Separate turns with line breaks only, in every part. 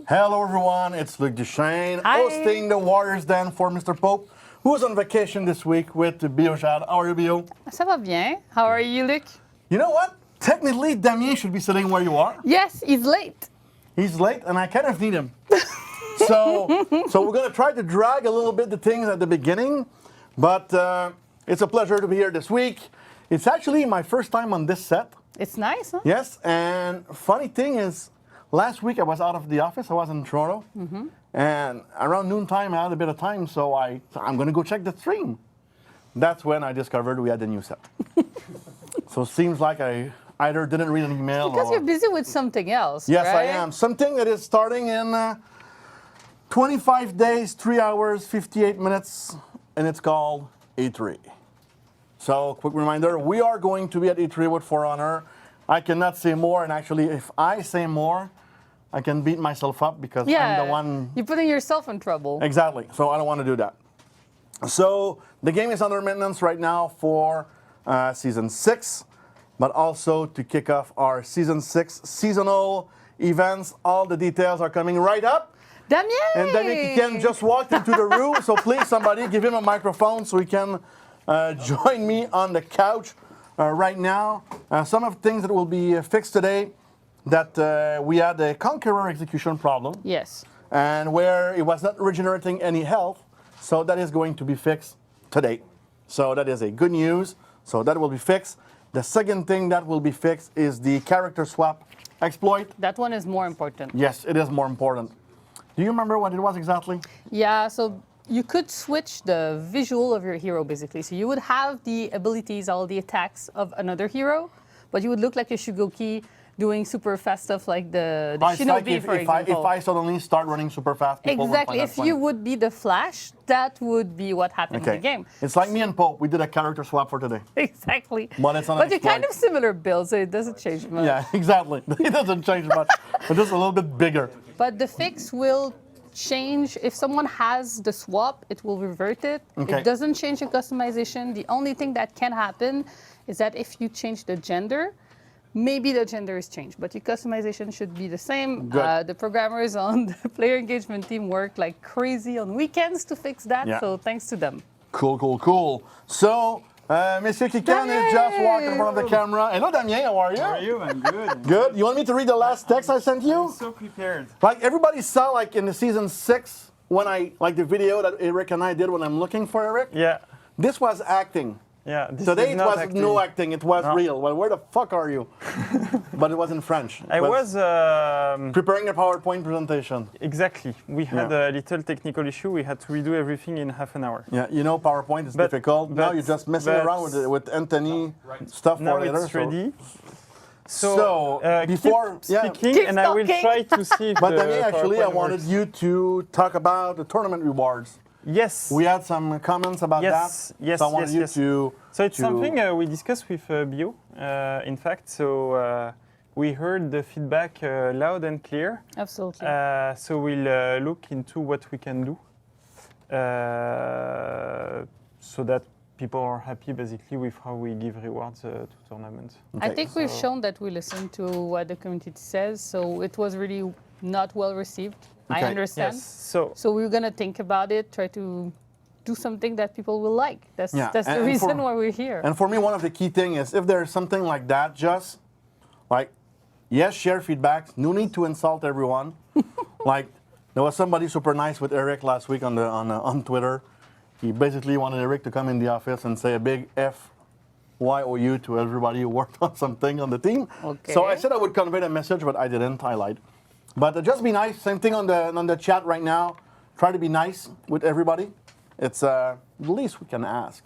Hello everyone, it's Luc Duchesne,
Hi.
hosting the Warriors Den for Mr. Pope, who is on vacation this week with Bio Chad. How are you, Bio?
Ça va bien. How are you, Luc?
You know what? Technically, Damien should be sitting where you are.
Yes, he's late.
He's late, and I kind of need him. so we're going to try to drag a little bit the things at the beginning, but it's a pleasure to be here this week. It's actually my first time on this set.
It's nice, huh?
Yes, and funny thing is, last week I was out of the office. I was in Toronto, and around noontime I had a bit of time, so I'm going to go check the stream. That's when I discovered we had a new set. So it seems like I either didn't read an email
Because
or...
you're busy with something else,
Yes,
right?
I am. Something that is starting in 25 days, 3 hours, 58 minutes, and it's called E3. So, quick reminder, we are going to be at E3 with For Honor. I cannot say more, and actually, if I say more, I can beat myself up because I'm the one...
You're putting yourself in trouble.
Exactly, so I don't want to do that. So, the game is under maintenance right now for Season 6, but also to kick off our Season 6 seasonal events. All the details are coming right up.
Damien!
And Damien can just walk into the room, so please, somebody, give him a microphone so he can join me on the couch right now. Some of the things that will be fixed today, that we had a Conqueror execution problem.
Yes.
And where it was not regenerating any health, so that is going to be fixed today. So that is a good news. So that will be fixed. The second thing that will be fixed is the character swap exploit.
That one is more important.
Yes, it is more important. Do you remember what it was exactly?
Yeah, so you could switch the visual of your hero, basically. So you would have the abilities, all the attacks of another hero, but you would look like a Shugoki doing super fast stuff like the
It's like
Shinobi, for example.
if I suddenly start running super fast, people will
Exactly.
find that
If
funny.
you would be the Flash, that would be what happened in the game.
It's like me and Pope. We did a character swap for today.
Exactly.
But it's not
But you're
exploit.
kind of similar builds, so it doesn't change much.
Yeah, exactly. It doesn't change much, but just a little bit bigger.
But the fix will change. If someone has the swap, it will revert it.
Okay.
It doesn't change the customization. The only thing that can happen is that if you change the gender, maybe the gender is changed, but your customization should be the same.
Good.
The programmers on the player engagement team work like crazy on weekends to fix that,
Yeah.
so thanks to them.
Cool. So, Monsieur Kikan is just walking in front of the camera. Hello, Damien. How are you?
How are you? I'm good.
Good. You want me to read the last text I sent you?
I'm so prepared.
Like everybody saw, like in the season 6, when the video that Eric and I did when I'm looking for Eric.
Yeah.
This was acting.
Yeah. This
Today
is
it
not
was
acting.
no acting. It was
No.
real. Well, where the fuck are you? But it was in French.
I was
preparing a PowerPoint presentation.
exactly. We had a little technical issue. We had to redo everything in half an hour.
Yeah, you know PowerPoint is
But-
difficult. Now
but-
you're just messing
but-
around with Anthony stuff
Now
for later.
it's ready.
So,
keep
before
speaking,
Keep
and I will
talking.
try to see if
But
the
Damien, actually, I
PowerPoint
wanted
works.
you to talk about the tournament rewards.
Yes.
We had some comments about
Yes,
that.
yes,
So I wanted
yes,
you
yes.
to...
So it's
to-
something we discussed with Bio, in fact. So we heard the feedback loud and clear.
Absolutely.
So we'll look into what we can do so that people are happy basically with how we give rewards to tournaments.
I
Okay,
think we've shown that we listen to what the community says, so it was really not well received. I
Okay.
understand.
Yes. So
So we're gonna think about it, try to do something that people will like. That's
Yeah,
the
and
reason
for-
why we're here.
And for me, one of the key things is if there's something like that, just like, yes, share feedbacks. No need to insult everyone. Like, there was somebody super nice with Eric last week on Twitter. He basically wanted Eric to come in the office and say a big FYOU to everybody who worked on something on the team.
Okay.
So I said I would convey the message, but I didn't. I lied. But just be nice. Same thing on the chat right now. Try to be nice with everybody. It's the least we can ask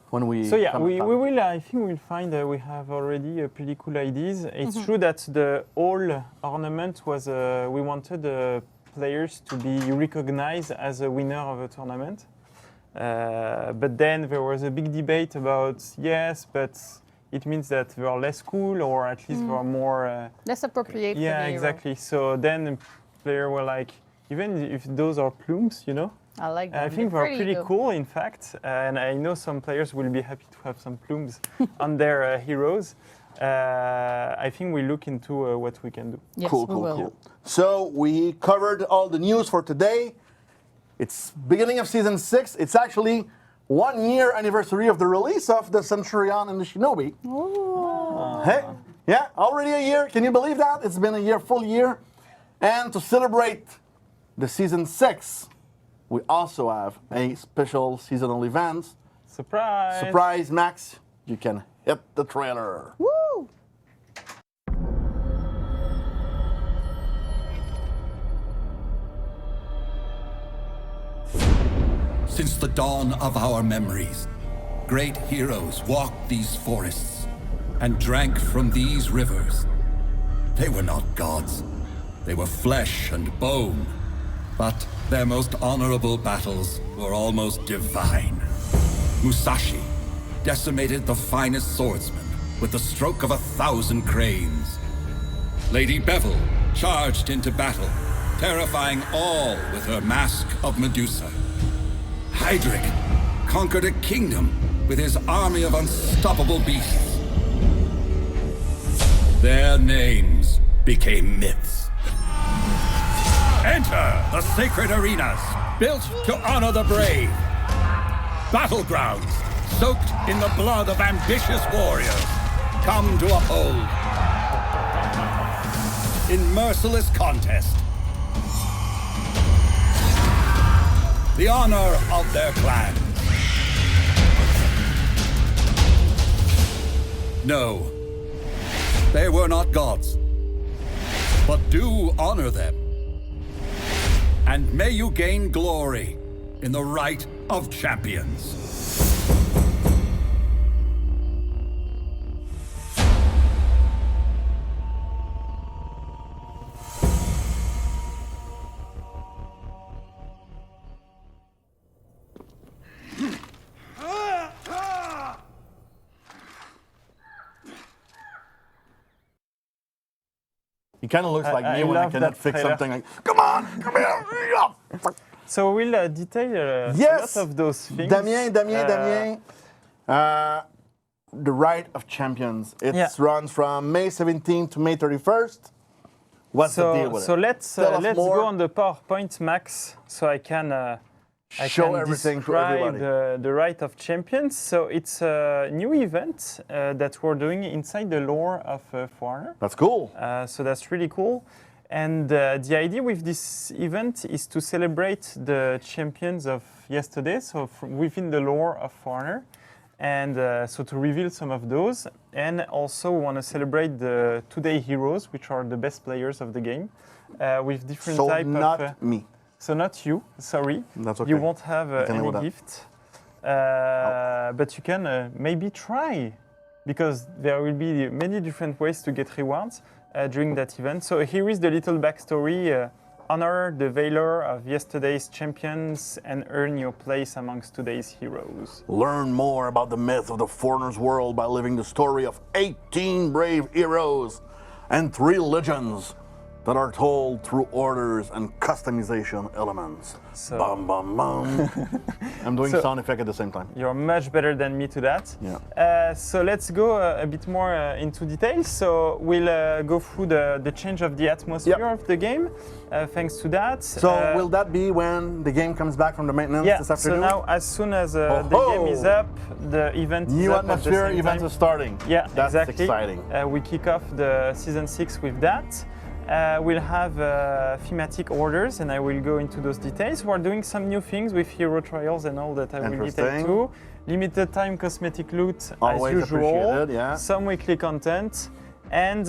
when we.
So yeah,
come
we
upon-
will. I think we'll find we have already pretty cool ideas. It's true that the whole ornament was we wanted players to be recognized as a winner of a tournament. But then there was a big debate about yes, but it means that they are less cool, or at least they are more.
Less appropriate for
Yeah,
the hero.
exactly. So then players were like, even if those are plumes, you know,
I like them.
I think they're pretty
though.
cool, in fact, and I know some players will be happy to have some plumes on their heroes. I think we look into what we can do.
Yes,
Cool,
we
cool,
will.
cool. So we covered all the news for today. It's beginning of season 6. It's actually 1 year anniversary of the release of the Centurion and the Shinobi.
Oh.
Hey, yeah, already a year. Can you believe that? It's been a year, full year. And to celebrate the season 6, we also have a special seasonal event.
Surprise!
Surprise, Max. You can hit the trailer.
Woo!
Since the dawn of our memories, great heroes walked these forests and drank from these rivers. They were not gods. They were flesh and bone. But their most honorable battles were almost divine. Musashi decimated the finest swordsman with the stroke of 1,000 cranes. Lady Bevel charged into battle, terrifying all with her mask of Medusa. Heydrich conquered a kingdom with his army of unstoppable beasts. Their names became myths. Enter the sacred arenas, built to honor the brave. Battlegrounds soaked in the blood of ambitious warriors, come to uphold. In merciless contest, the honor of their clan. No, they were not gods, but do honor them. And may you gain glory in the Rite of Champions.
He kind of looks like
I
me when I
love
cannot
that
fix
trailer.
something. Like, come on, come here.
So we'll detail a
Yes!
lot of those things.
Damien. The Rite of Champions. It
Yeah.
runs from May 17th to May 31st. What's the deal with
So
it?
let's
Tell us more.
go on the PowerPoint, Max, so I can
Show everything to
describe
everybody.
the Rite of Champions. So it's a new event that we're doing inside the lore of Foreigner.
That's cool.
So that's really cool. And the idea with this event is to celebrate the champions of yesterday, so within the lore of Foreigner. And so to reveal some of those. And also want to celebrate the today heroes, which are the best players of the game, with different
So
type
not
of...
me.
So not you, sorry.
That's okay.
You won't have
can live with
any
that.
gift. But you can maybe try, because there will be many different ways to get rewards during that event. So here is the little backstory. Honor the valor of yesterday's champions and earn your place amongst today's heroes.
Learn more about the myth of the foreigner's world by living the story of 18 brave heroes and 3 legends that are told through orders and customization elements.
So-
Bum, bum, bum. I'm doing
So-
sound effect at the same time.
You're much better than me to that.
Yeah.
So let's go a bit more into details. So we'll go through the change of the atmosphere
Yep.
of the game, thanks to that.
So will that be when the game comes back from the maintenance
Yeah,
this
so
afternoon?
now as soon as the
Ho-ho!
game is up, the event is
New
up at the
atmosphere
same
event
time.
is starting.
Yeah,
That's
exactly.
exciting.
We kick off the season 6 with that. We'll have thematic orders, and I will go into those details. We're doing some new things with hero trials and all that I will detail
Interesting.
too. Limited time cosmetic loot
Always
as usual.
appreciated, yeah.
Some weekly content. And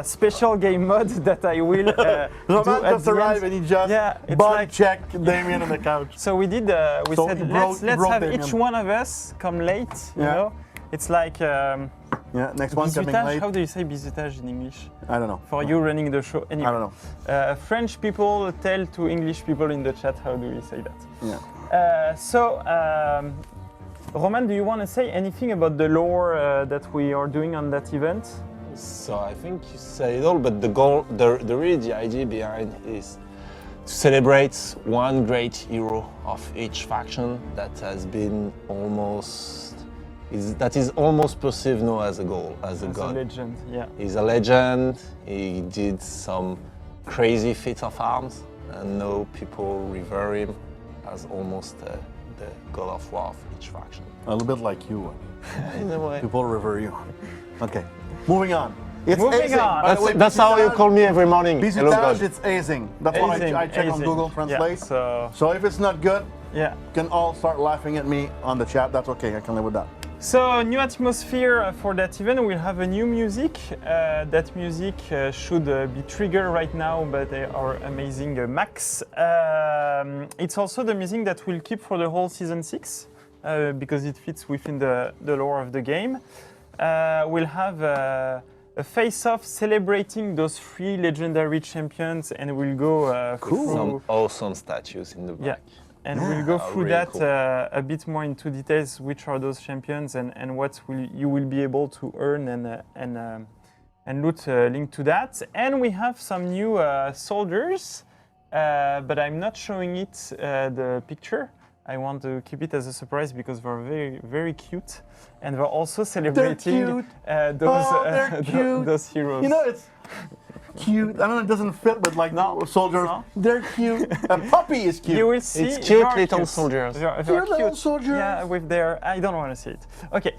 special game mode that I will do
Roman
at
just
the
arrived
end.
and he just
Yeah, it's
bug
like-
check Damien on the couch.
So we did. We
So
said
he broke- he
let's
broke
have
Damien.
each one of us come late. You
Yeah.
know, it's like
Yeah, next one coming
bisutage.
late.
How do you say bisutage in English?
I don't know.
For you running the show, anyway.
I don't know.
French people tell to English people in the chat how do we say that.
Yeah.
Roman, do you want to say anything about the lore that we are doing on that event?
So I think you said it all, but the goal, the idea behind is to celebrate one great hero of each faction that has been almost that is almost perceived now as a goal, as a
As a
god.
legend, yeah.
He's a legend. He did some crazy feats of arms, and now people revere him as almost the god of war of each faction.
A little bit like you.
In a way.
People revere you. Okay, moving on. It's
Moving
hazing.
on.
By the way,
That's how you
bisutage-
call me every morning. Hello,
Bisutage,
God.
it's hazing. That's what
Hazing,
I check on
hazing.
Google
Yeah,
Translate.
so
So if it's not good,
yeah.
you can all start laughing at me on the chat. That's okay. I can live with that.
So new atmosphere for that event. We'll have a new music. That music should be triggered right now by our amazing Max. It's also the music that we'll keep for the whole season 6 because it fits within the lore of the game. We'll have a face-off celebrating those 3 legendary champions, and we'll go through.
Some awesome statues in the back.
Yeah. And we'll go through
really
that
cool.
a bit more into details, which are those champions and what you will be able to earn and loot linked to that. And we have some new soldiers, but I'm not showing it the picture. I want to keep it as a surprise because they're very, very cute. And they're also celebrating
cute.
those,
Oh, they're cute.
those heroes.
You know, it's cute. I know it doesn't fit with like
No.
soldiers.
No.
They're cute. A puppy is cute.
You will see.
It's cute
they are
little
cute.
soldiers.
They
Cute
are
little
cute.
soldiers.
Yeah, with their. I don't want to see it. Okay.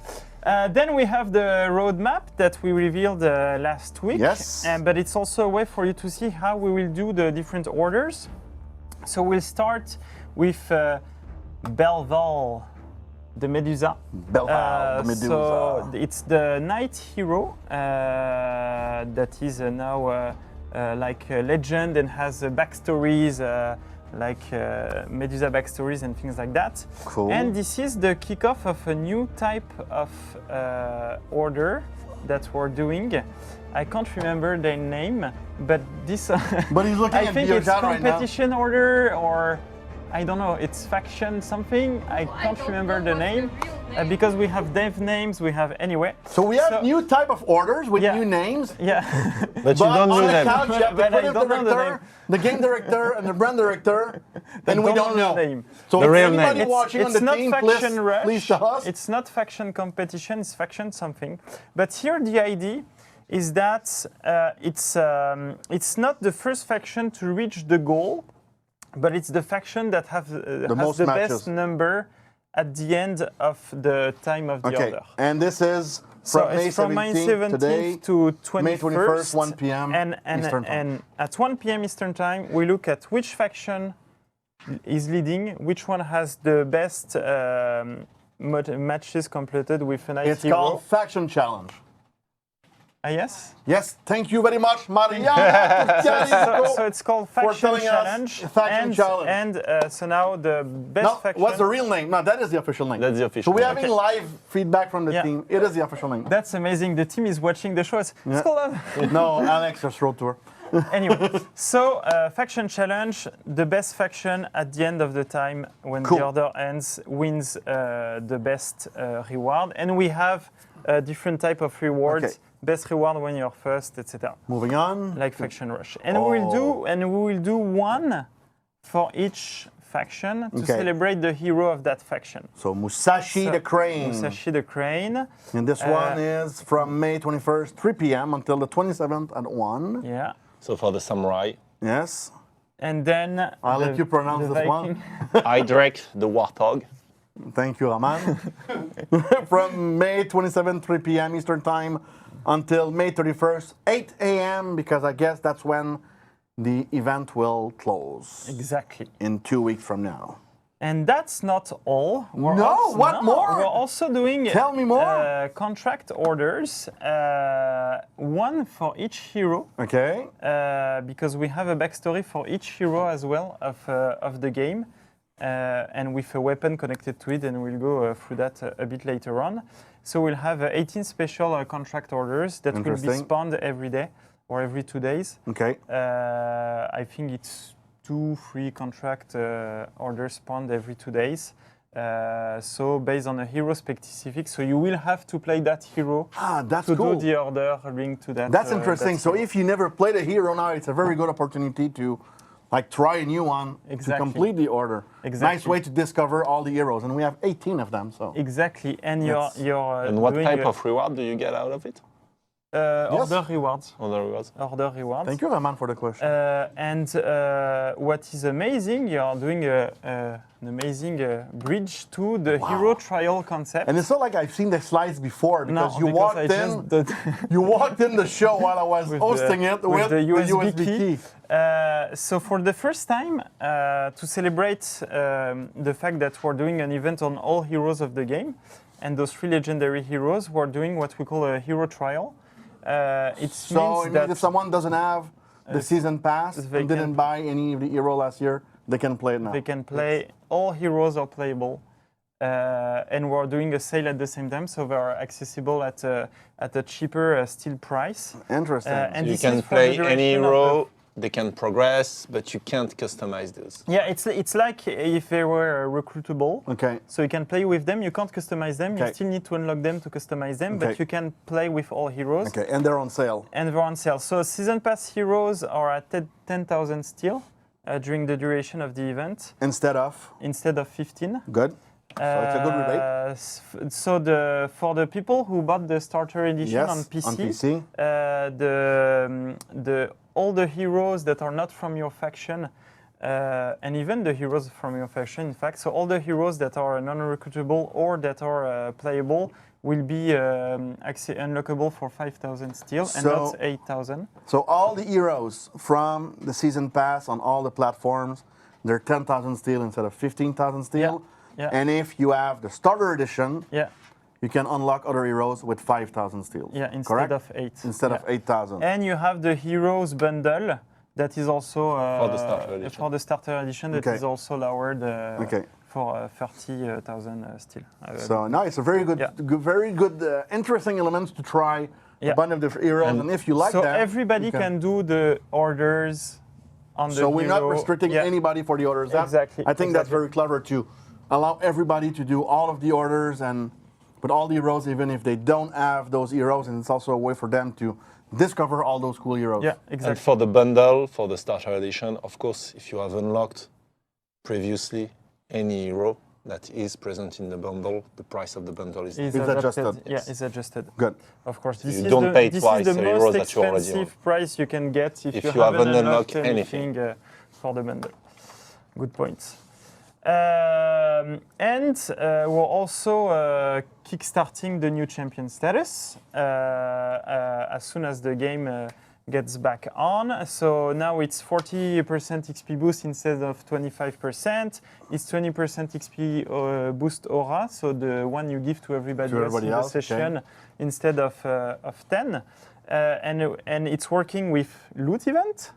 Then we have the roadmap that we revealed last week.
Yes.
But it's also a way for you to see how we will do the different orders. So we'll start with Belval, the Medusa.
Belval, the Medusa.
So it's the knight hero that is now like a legend and has backstories like Medusa backstories and things like that.
Cool.
And this is the kickoff of a new type of order that we're doing. I can't remember their name, but this.
But he's looking
I
at
think
your
it's
chat right now.
competition order or I don't know. It's faction something. I can't remember the name because we have dev names. We have anyway.
So we have new type of orders with
Yeah.
new names.
Yeah.
But you don't
on
know
the
them.
couch, you have the
But I
creative
don't know the
director, the game director, and the brand director, and we don't know.
the name.
So
The
if
real
anybody
name.
watching on
It's
the
not
team,
faction rush.
please tell us.
It's not faction competition. It's faction something. But here the idea is that it's not the first faction to reach the goal, but it's the faction that has
most
the
matches.
best number at the end of the time of the
Okay,
order.
and this is
So
from May
it's from May
17th
17th
today,
to 21st.
May 21st, 1 p.m.
And
Eastern time.
and at 1 p.m. Eastern time, we look at which faction is leading, which one has the best matches completed with a nice
It's
hero.
called Faction Challenge.
Yes?
Yes, thank you very much, Maria.
So it's called
For
Faction
telling us
Challenge.
Faction Challenge.
And so now the best
No,
faction.
what's the real name? No, that is the official name.
That's the official
So we're
name.
having live feedback from the
Yeah.
team. It is the official name.
That's amazing. The team is watching the show. It's called
No, Alex just wrote to her.
Anyway, so Faction Challenge, the best faction at the end of the time when
Cool.
the order ends wins the best reward. And we have different type of rewards.
Okay.
Best reward when you're first, etc.
Moving on.
Like Faction Rush. And we will do one for each faction to
Okay.
celebrate the hero of that faction.
So Musashi the Crane.
Musashi the Crane.
And this one is from May 21st, 3 p.m. until the 27th at 1.
Yeah.
So for the samurai,
Yes.
And then
I'll let you pronounce
the
this
Viking.
one.
I direct the warthog.
Thank you, Raman. From May 27th, 3 p.m. Eastern Time until May 31st, 8 a.m. because I guess that's when the event will close
Exactly.
in 2 weeks from now.
And that's not all.
What more?
We're also doing
Tell me more.
contract orders, one for each hero,
Okay.
because we have a backstory for each hero as well of the game, and with a weapon connected to it, and we'll go through that a bit later on. So we'll have 18 special contract orders that will be
Interesting.
spawned every day or every 2 days.
Okay.
I think it's 2-3 contract orders spawned every 2 days. So based on a hero specific, so you will have to play that hero
That's
to
cool.
do the order linked to that.
That's interesting. So
hero.
if you never played a hero now, it's a very good opportunity to like try a new one to
Exactly.
complete the order.
Exactly.
Nice way to discover all the heroes, and we have 18 of them. So
Exactly, and
That's-
you're
And what
doing
type of reward do you get out of it?
order rewards.
Other rewards?
Order rewards.
thank you, Raman, for the question.
And what is amazing, you are doing an amazing bridge to the hero trial concept.
And it's not like I've seen the slides before because
No,
you walked
I
in.
just did
You walked in the show while I was
with
hosting it with
the USB,
key.
So for the first time, to celebrate the fact that we're doing an event on all heroes of the game, and those 3 legendary heroes, we're doing what we call a hero trial. It
So
means
it
that
means if someone doesn't have the season pass
they
and didn't
can-
buy any of the hero last year, they can play it now.
they can play, all heroes are playable. And we're doing a sale at the same time, so they are accessible at a cheaper steel price.
Interesting.
And
You
this
can
is for the
play any
duration of
hero, they can progress, but you can't customize those.
Yeah, it's like if they were recruitable.
okay.
So you can play with them, you can't customize them,
Okay.
you still need to unlock them to customize them,
Okay.
but you can play with all heroes.
Okay, and they're on sale.
And they're on sale. So season pass heroes are at 10,000 steel during the duration of the event
Instead of
instead of 15.
good. So it's a good rebate.
So for the people who bought the starter edition
Yes,
on PC,
on PC.
All the heroes that are not from your faction, and even the heroes from your faction, in fact, so all the heroes that are non-recruitable or that are playable will be unlockable for 5,000 steel and
So-
not 8,000.
So all the heroes from the season pass on all the platforms, they're 10,000 steel instead of 15,000 steel.
Yeah.
And if you have the starter edition,
Yeah,
you can unlock other heroes with 5,000 steel.
yeah, instead
correct?
of 8.
Instead
Yeah.
of 8,000.
And you have the heroes bundle that is also
For the starter edition.
for the starter edition that
Okay.
is also lowered
Okay.
for 30,000 still.
So no, it's a very good,
Yeah.
very good, interesting elements to try.
Yeah.
A bunch of different heroes, and if you like
so
them,
everybody
you
can do the orders on the
So we're not
hero.
restricting
Yeah.
anybody for the orders.
Exactly,
I think that's
exactly.
very clever to allow everybody to do all of the orders and with all the heroes, even if they don't have those heroes, and it's also a way for them to discover all those cool heroes.
Yeah,
And
exactly.
for the bundle, for the starter edition, of course, if you have unlocked previously any hero that is present in the bundle, the price of the bundle is
Is
It's adjusted.
Yeah, it's adjusted.
Good.
Of course, this
You
is
don't
the,
pay
this
twice
is the
the
most
heroes that you already
expensive price you can get if
you
you haven't
haven't
unlocked
unlocked
anything for the bundle. Good point. And we're also kickstarting the new champion status as soon as the game gets back on. So now it's 40% XP boost instead of 25%. It's 20% XP boost aura, so the one you give to everybody,
To everybody
else in
else,
the session
okay.
instead of 10. And it's working with loot event.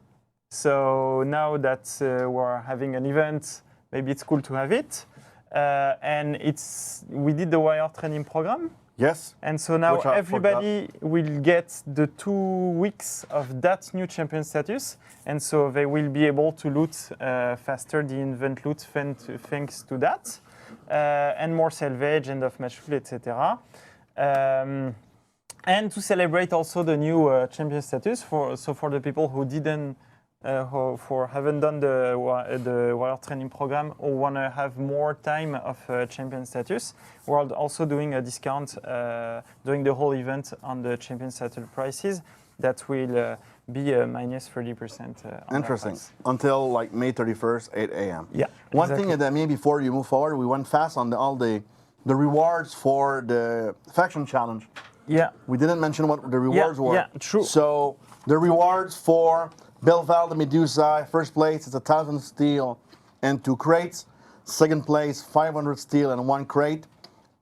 So now that we're having an event, maybe it's cool to have it. And we did the wire training program.
Yes.
And so now
Which I
everybody will get the 2 weeks of that new champion status. And so they will be able to loot faster the event loot thanks to that. And more salvage, end of match fuel, etc. And to celebrate also the new champion status, for the people who didn't who haven't done the wire training program or want to have more time of champion status, we're also doing a discount during the whole event on the champion status prices that will be minus 30%.
Interesting. Until like May 31st, 8 a.m.
Yeah.
One
exactly.
thing that maybe before you move forward, we went fast on all the rewards for the faction challenge.
Yeah.
We didn't mention what the rewards were.
yeah, true.
So the rewards for Belval the Medusa, first place, it's 1,000 steel and 2 crates. Second place, 500 steel and 1 crate.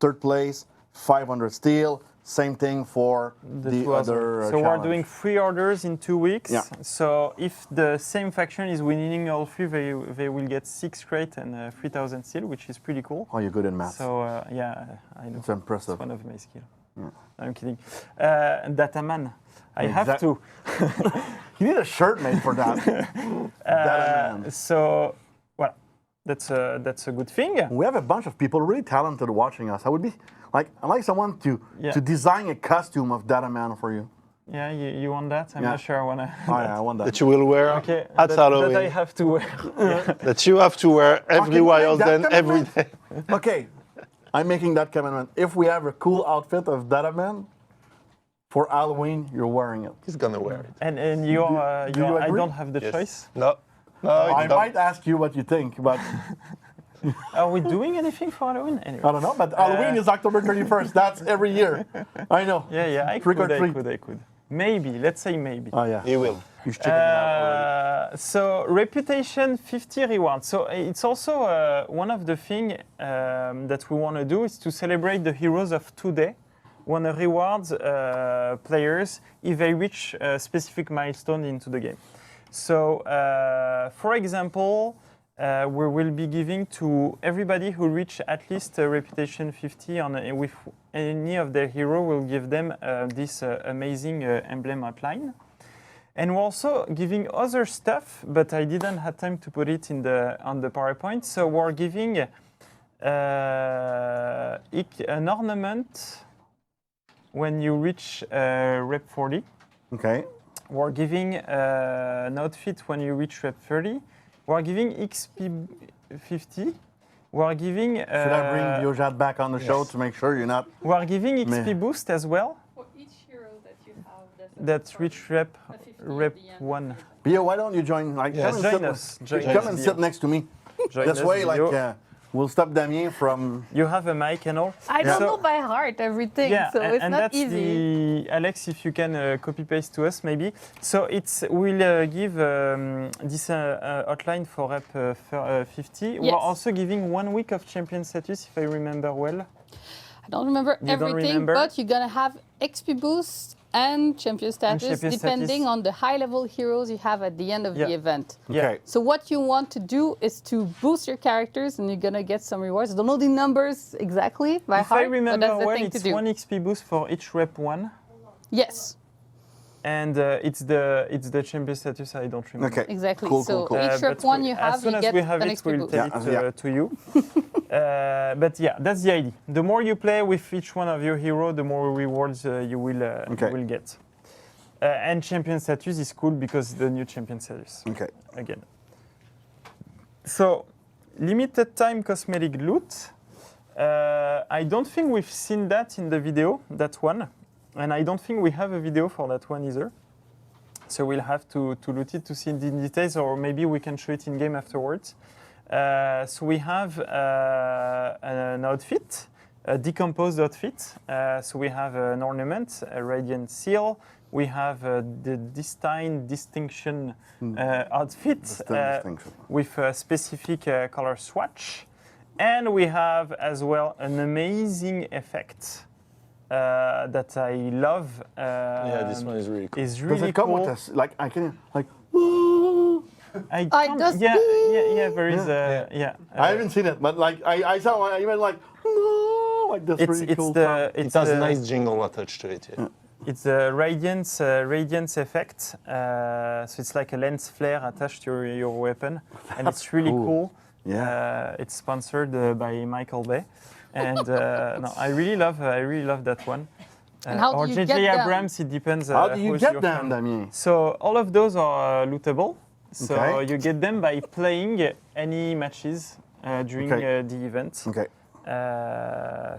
Third place, 500 steel. Same thing for the
two
other
So
challenge.
we're doing 3 orders in 2 weeks.
Yeah.
So if the same faction is winning all 3, they will get 6 crate and 3,000 steel, which is pretty cool.
Oh, you're good in math.
So yeah, I know.
It's impressive.
It's one of my skills. I'm kidding. Dataman, I have to.
You need a shirt made for that. Data man.
So, well, that's a good thing.
We have a bunch of people really talented watching us. I would be like, I'd like someone to design a costume of Data Man for you.
Yeah, you want that? I'm
Yeah.
not sure I want to.
Oh, yeah, I want that.
That you will wear
Okay,
at
that
Halloween.
I have to wear.
That you have to wear every
Okay,
while
that
then every
commitment.
day.
Okay, I'm making that commitment. If we have a cool outfit of Data Man for Halloween, you're wearing it.
He's gonna wear it.
And
do you
I
agree?
don't have the
Yes.
choice.
No,
I
it's not.
might ask you what you think, but
Are we doing anything for Halloween? Anyway.
I don't know. But Halloween is October 31st. That's every year. I know.
Yeah, I
Trick or treat.
could. Maybe, let's say maybe.
Oh yeah.
He will.
You should check it out already.
So reputation 50 rewards. So it's also one of the things that we want to do is to celebrate the heroes of today. We want to reward players if they reach a specific milestone into the game. So for example, we will be giving to everybody who reach at least a reputation 50 on with any of their hero. We'll give them this amazing emblem outline. And we're also giving other stuff, but I didn't have time to put it in on the PowerPoint. So we're giving an ornament when you reach rep 40.
Okay.
We're giving an outfit when you reach rep 30. We're giving XP 50. We're giving.
Should I bring Biojat back on the show to make sure you're not?
We're giving XP
Meh.
boost as well.
For each hero that you have,
That's reach rep
a 50 at
rep
the end.
1.
Bio, why don't you join? Like,
Yes.
come and
Join
sit,
us. Join
come
us,
and
Bio.
sit next to me.
Join
This
us,
way, like,
Bio.
we'll stop Damien from.
You have a mic and all.
I don't
So-
know by heart everything,
Yeah,
so it's
and
not
that's
easy.
Alex, if you can copy paste to us maybe. So we'll give this outline for rep 50. We're
Yes.
also giving 1 week of champion status, if I remember well.
I don't remember
You don't
everything,
remember?
but you're gonna have XP boost and champion status
champion
depending
status.
on the high level heroes you have at the end of
Yeah.
the event.
Okay.
So what you want to do is to boost your characters, and you're gonna get some rewards. I don't know the numbers exactly by
If
heart,
I
but
remember
that's the
well,
thing to
it's
do.
1 XP boost for each rep 1.
Yes,
And it's the champion status, I don't remember.
Okay.
exactly.
Cool,
so
cool, cool.
each rep
But
one you
as
have,
soon
you
as
get
we have
an
it,
XP
we'll
boost.
tell
Yeah,
it to you. But yeah, that's the idea. The more you play with each one of your hero, the more rewards you will get. And champion status is cool because the new champion status
Okay.
again. So limited time cosmetic loot. I don't think we've seen that in the video, that one. And I don't think we have a video for that one either. So we'll have to loot it to see the details, or maybe we can show it in game afterwards. So we have an outfit, a decomposed outfit. So we have an ornament, a radiant seal. We have the Destined Distinction outfit
Distinction.
with a specific color swatch. And we have as well an amazing effect that I love.
Yeah, this one is really cool.
Is
Does
really
it come
cool.
with us? Like I can like.
I
I
can't-
just-
yeah, there is
I haven't seen it, but like I saw one, even like no, like this really
it's
cool.
the
It
it's
has
the,
a nice jingle attached to it. Yeah.
It's the radiance effect. So it's like a lens flare attached to your weapon, and it's really
cool.
cool.
Yeah.
It's sponsored by Michael Bay, and no, I really love that one.
And how do
or
you
JJ
get them?
Abrams, it depends.
How do you
who's
get
your
them,
fan.
Damien?
So all of those are lootable. So
Okay.
you get them by playing any matches during
Okay.
the event.
Okay.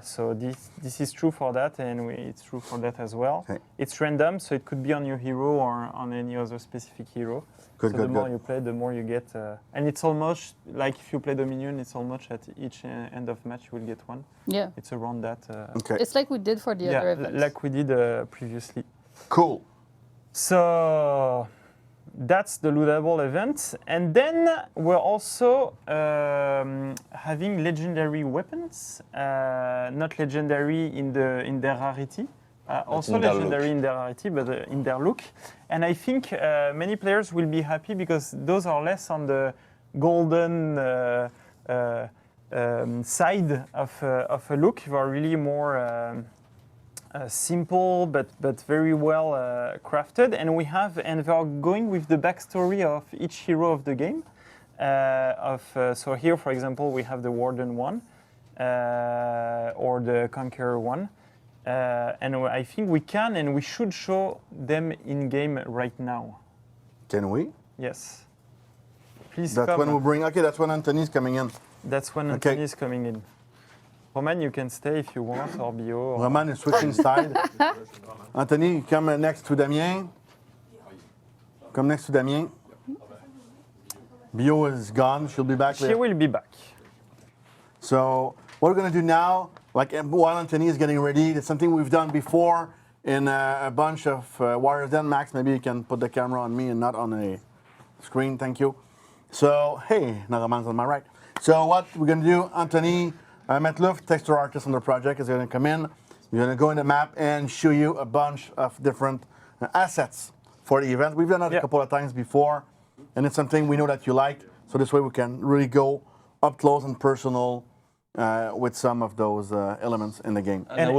So this is true for that, and it's true for that as well.
Okay.
It's random, so it could be on your hero or on any other specific hero.
Good,
so
good,
the more
good.
you play, the more you get. And it's almost like if you play Dominion, it's almost at each end of match you will get one.
Yeah,
It's around that.
Okay.
it's like we did for the other events.
like we did previously.
Cool.
So that's the lootable event, and then we're also having legendary weapons, not legendary in their rarity, also
in their
legendary in their rarity, but in their look. And I think many players will be happy because those are less on the golden side of a look. They are really more. Simple but very well crafted, and we are going with the backstory of each hero of the game. So here, for example, we have the Warden one or the Conqueror one, And I think we can and we should show them in game right now.
Can we?
Yes. Please
That's
come.
when we bring. Okay, that's when Anthony's coming in.
That's when
Okay.
Anthony is coming in. Roman, you can stay if you want, or Bio. Or...
Roman is switching side. Anthony, come next to Damien. Come next to Damien. Bio is gone. She'll be back
She
later.
will be back.
So what we're gonna do now, like while Anthony is getting ready, it's something we've done before in a bunch of Warriors Den. Max, maybe you can put the camera on me and not on a screen. Thank you. So hey, Nagaman's on my right. So what we're gonna do, Anthony Metlouf, texture artist on the project, is gonna come in. We're gonna go in the map and show you a bunch of different assets for the event. We've done that a couple of times before, and it's something we know that you like. So this way we can really go up close and personal with some of those elements in the game.
And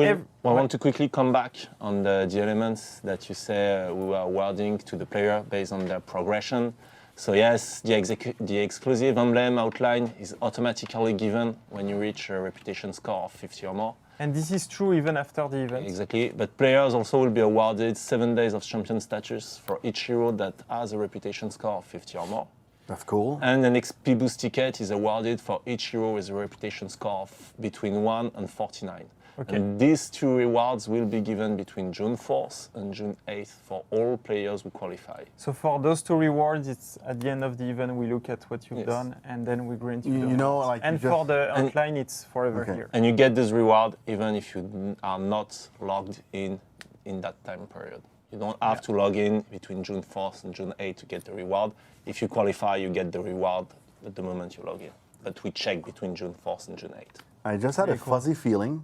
I want to quickly come back on the elements that you say we were awarding to the player based on their progression. So yes, the exclusive emblem outline is automatically given when you reach a reputation score of 50 or more.
And this is true even after the event.
Exactly, but players also will be awarded 7 days of champion status for each hero that has a reputation score of 50 or more.
That's cool.
And an XP boost ticket is awarded for each hero with a reputation score of between 1 and 49.
Okay.
And these two rewards will be given between June 4th and June 8th for all players who qualify.
So for those two rewards, it's at the end of the event we look at what you've
Yes.
done and then we grant you the
You know,
rewards.
like
and
you
for
just-
the outline, it's forever
Okay.
here.
And you get this reward even if you are not logged in that time period. You don't have to log in between June 4th and June 8th to get the reward. If you qualify, you get the reward at the moment you log in. But we check between June 4th and June 8th.
I just had a fuzzy feeling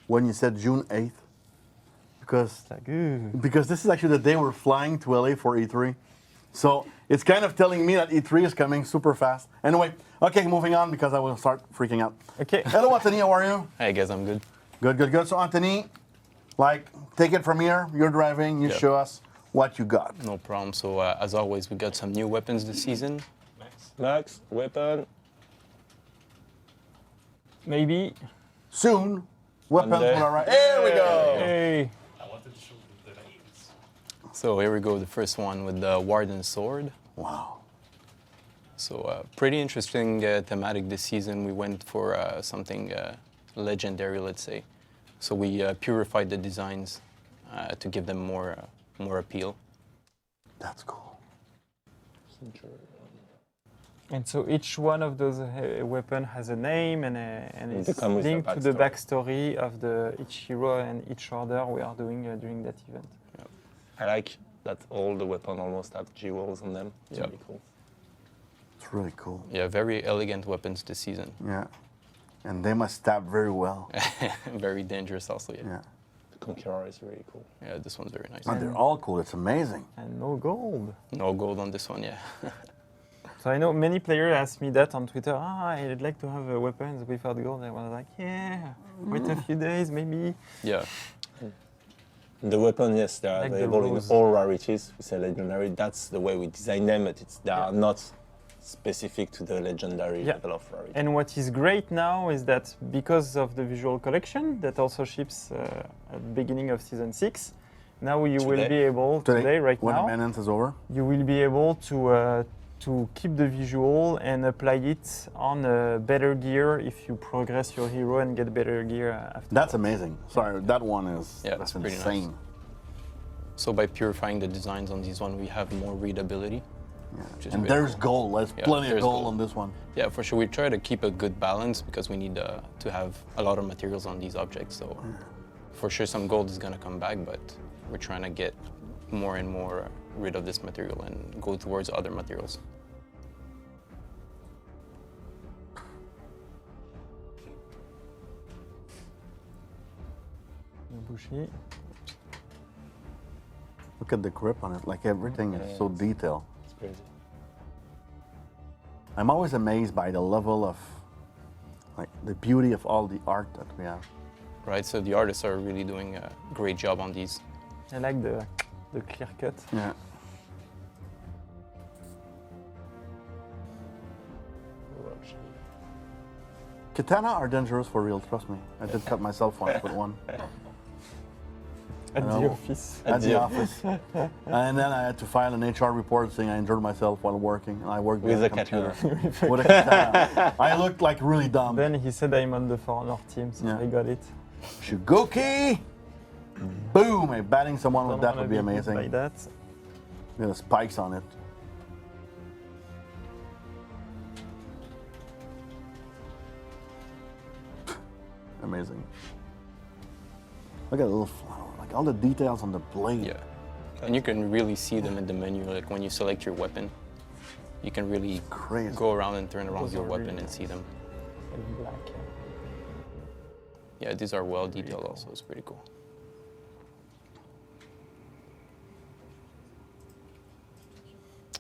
when you said June 8th, because this is actually the day we're flying to LA for E3. So it's kind of telling me that E3 is coming super fast. Anyway, okay, moving on because I will start freaking out.
Okay.
Hello, Anthony, how are you?
Hey guys, I'm good.
Good, good, good. So Anthony, like, take it from here. You're driving. You
Yeah.
show us what you got.
No problem. So as always, we got some new weapons this season.
Max, weapon.
Maybe.
Soon, weapons
Monday.
will arrive. Here we go.
Hey.
So here we go, the first one with the Warden Sword.
Wow.
So pretty interesting thematic this season. We went for something legendary, let's say. So we purified the designs to give them more appeal.
That's cool.
And so each one of those weapon has a name and
It
it's
comes with a
linked to the
backstory.
backstory of each hero and each order we are doing during that event.
I like that all the weapons almost have jewels on them. It's
Yeah.
really cool.
It's really cool.
Yeah, very elegant weapons this season.
Yeah. And they must stab very well.
Very dangerous also, yeah.
Yeah.
The Conqueror is really cool.
Yeah, this one's very nice.
And they're all cool. It's amazing.
And no gold.
No gold on this one, yeah.
So I know many players ask me that on Twitter. I'd like to have weapons without gold. I was like, yeah, wait a few days maybe.
Yeah.
The weapon, yes, they are
Like the
available in
rose.
all rarities. We say legendary. That's the way we design them, but they are not specific to the legendary
Yeah.
level of rarity.
And what is great now is that because of the visual collection that also ships at the beginning of season 6, now you will
Today.
be able, today right
when
now,
maintenance is over.
you will be able to keep the visual and apply it on better gear if you progress your hero and get better gear after.
That's amazing. Sorry, that one is
Yeah,
that's
it's pretty
insane.
nice. So by purifying the designs on these one, we have more readability.
Yeah.
Which is
And
really
there's
cool.
gold. There's
Yeah,
plenty of
there's
gold
gold.
on this one.
Yeah, for sure. We try to keep a good balance because we need to have a lot of materials on these objects. So for sure some gold is going to come back, but we're trying to get more and more rid of this material and go towards other materials.
Bushi.
Look at the grip on it. Like everything is so detailed.
It's crazy.
I'm always amazed by the level of, like, the beauty of all the art that we have.
Right, so the artists are really doing a great job on these.
I like the clear cut.
Yeah. Katana are dangerous for real, trust me. I did cut myself once with one.
At the
know.
office.
At the office. And then I had to file an HR report saying I injured myself while working. And I worked
With
behind
a
computer.
katana.
With a katana. I looked like really dumb.
Then he said I'm on the For Honor team, so
Yeah.
I got it.
Shugoki! Boom! Batting someone with
Don't
that
wanna
would be
hit
amazing.
by that.
With the spikes on it. Amazing. Look at the little flower, like all the details on the blade.
Yeah. And you can really see them in the menu, like when you select your weapon. You can really
Crazy.
go around and turn around
Those
your
are
weapon
really
and see them.
In black.
Yeah, these are well detailed also, it's pretty cool.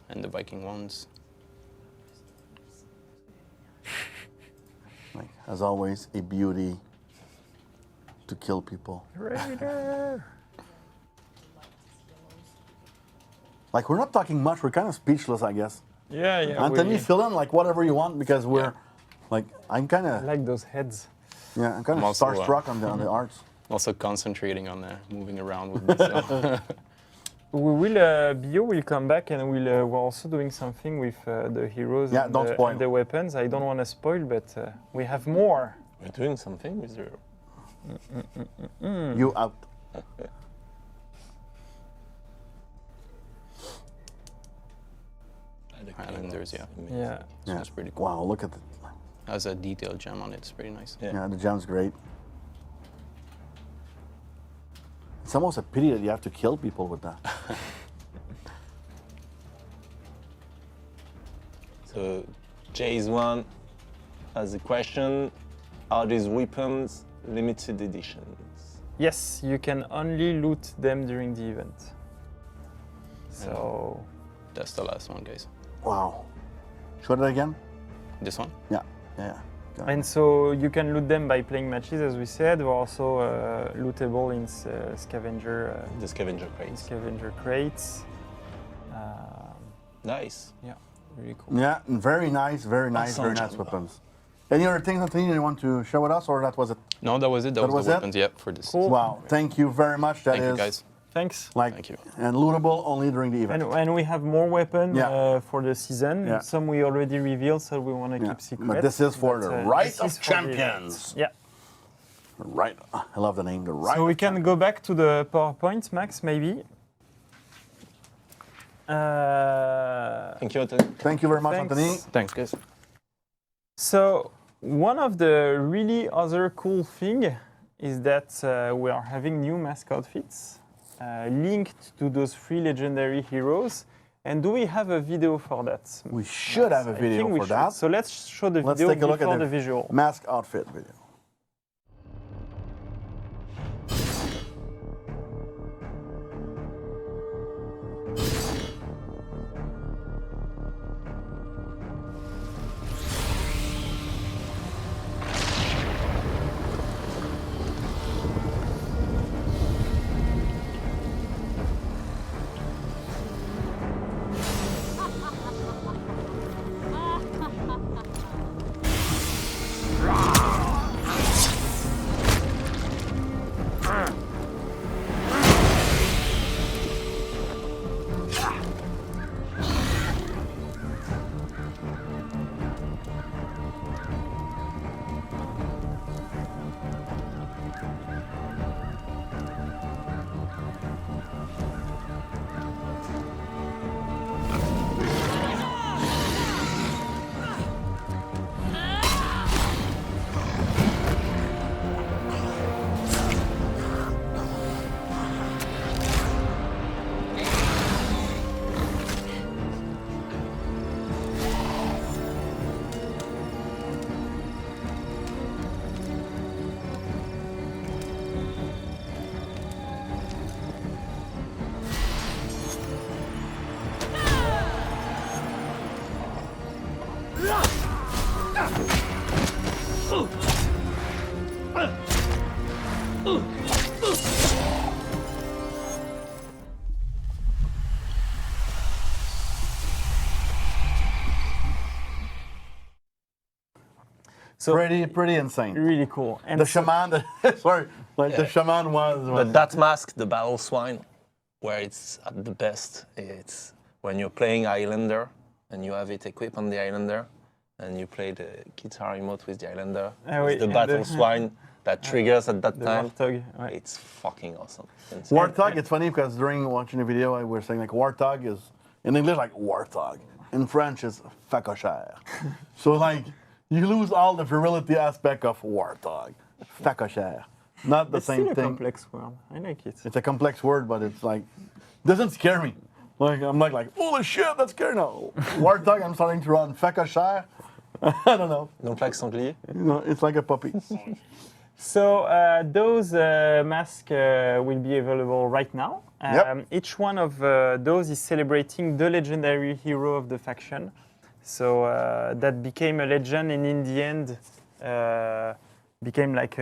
And the Viking ones.
Like, as always, a beauty to kill people.
Raider!
Like, we're not talking much, we're kind of speechless, I guess.
Yeah, yeah.
Anthony,
we
fill in like whatever you want because we're, like, I'm kind of,
like those heads.
yeah, I'm kind
I'm
of
also,
starstruck on the arts.
Also concentrating on moving around with myself.
We will, Bio will come back and we're also doing something with the heroes
Yeah,
and,
don't spoil.
and the weapons. I don't want to spoil, but we have more.
We're doing something with your...
You out.
Islanders, yeah.
Amazing.
Yeah.
Yeah.
That's pretty cool.
Wow, look at the,
Has a detailed gem on it, it's pretty nice.
Yeah.
yeah, the gem's great. It's almost a pity that you have to kill people with that.
So, Jay's one has a question. Are these weapons limited editions?
Yes, you can only loot them during the event. So,
That's the last one, guys.
Wow. Show it again?
This one?
Yeah, yeah. Got it.
and so you can loot them by playing matches, as we said. They're also lootable in scavenger
The scavenger crates.
crates.
Nice.
Yeah, really cool.
Yeah, very nice, very nice
Awesome.
weapons. Any other things, Anthony, you want to share with us, or that was it?
No, that was it. That,
That
was
was
the
it?
weapons, yep, for this.
Cool.
Wow, thank you very much. That
Thank
is
you, guys.
Thanks.
like
Thank you.
and lootable only during the event.
And we have more weapons
Yeah.
for the season.
Yeah.
Some we already revealed, so we want to
Yeah,
keep secret.
but this is for
But,
the
this
Rite
is
of
for the
Champions.
event. Yeah.
Right, I love the name, the Rite.
So we can go back to the PowerPoint, Max, maybe.
Thank you, Anthony.
Thank you very much,
Thanks.
Anthony.
Thanks, guys.
So one of the really other cool thing is that we are having new mask outfits linked to those 3 legendary heroes. And do we have a video for that?
We should have a
I
video
think we
for
should.
that.
So let's show the
Let's
video
take a look
before
at
the visual.
mask outfit video.
So
pretty insane.
really cool. And
The shaman, sorry, like the shaman was.
But that mask, the Battle Swine, where it's at the best, it's when you're playing Highlander and you have it equipped on the Highlander and you play the guitar emote with the Highlander,
oui,
the Battle Swine that triggers at that time.
Warthog, ouais.
It's fucking awesome.
Warthog, it's funny because during watching the video, we were saying like Warthog is, in English, like Warthog. In French, it's facochère. So like, you lose all the virility aspect of Warthog. Facochère. Not the
It's
same
still a
thing.
complex word. I like it.
It's a complex word, but it's like, doesn't scare me. Like, I'm like, holy shit, that's scary. No. Warthog, I'm starting to run facochère. I don't know.
Donc like sanglier.
You know, it's like a puppy.
So those masks will be available right now.
Yep.
Each one of those is celebrating the legendary hero of the faction. So that became a legend and in the end became like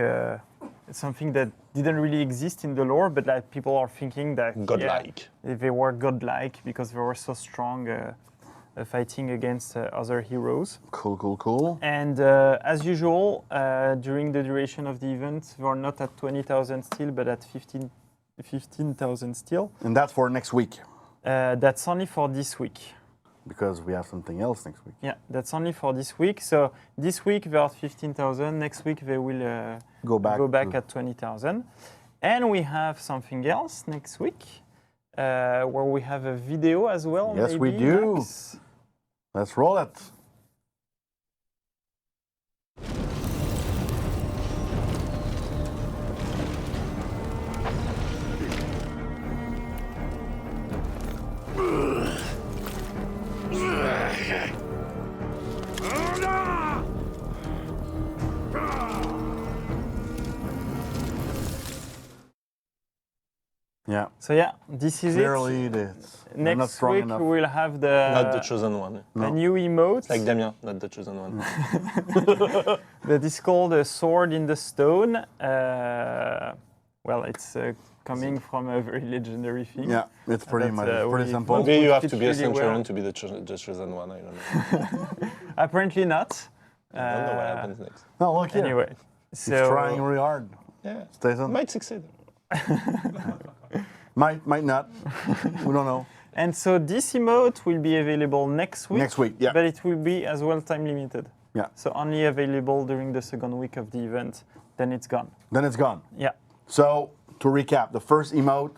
something that didn't really exist in the lore, but like people are thinking that
Godlike.
they were godlike because they were so strong fighting against other heroes.
Cool.
And as usual, during the duration of the event, we're not at 20,000 steel, but at 15,000 steel.
And that's for next week,
That's only for this week.
because we have something else next week.
Yeah, that's only for this week. So this week they're at 15,000. Next week they will
Go back to-
at 20,000. And we have something else next week, where we have a video as well.
Yes, we
maybe,
do.
Max?
Let's roll it. Yeah,
So yeah, this is
clearly
it.
it is. I'm not
Next
strong
week
enough.
we'll have the
Not the chosen one.
a new emote
Like Damien, not the chosen one.
that is called a sword in the stone. Well, it's coming from a very legendary thing.
Yeah, it's pretty
That's,
much it's pretty
we-
simple.
Well,
Maybe you have
It's
to be a
really
centurion
well.
to be the chosen one. I don't know.
Apparently not.
I don't know what happens next.
No, look here.
Anyway,
He's
so
trying really hard.
Yeah,
Stays on.
might succeed.
Might not. We don't know.
and so this emote will be available next week.
Next week, yeah.
But it will be as well time limited.
Yeah.
So only available during the second week of the event. Then it's gone.
Then it's gone.
Yeah.
So to recap, the first emote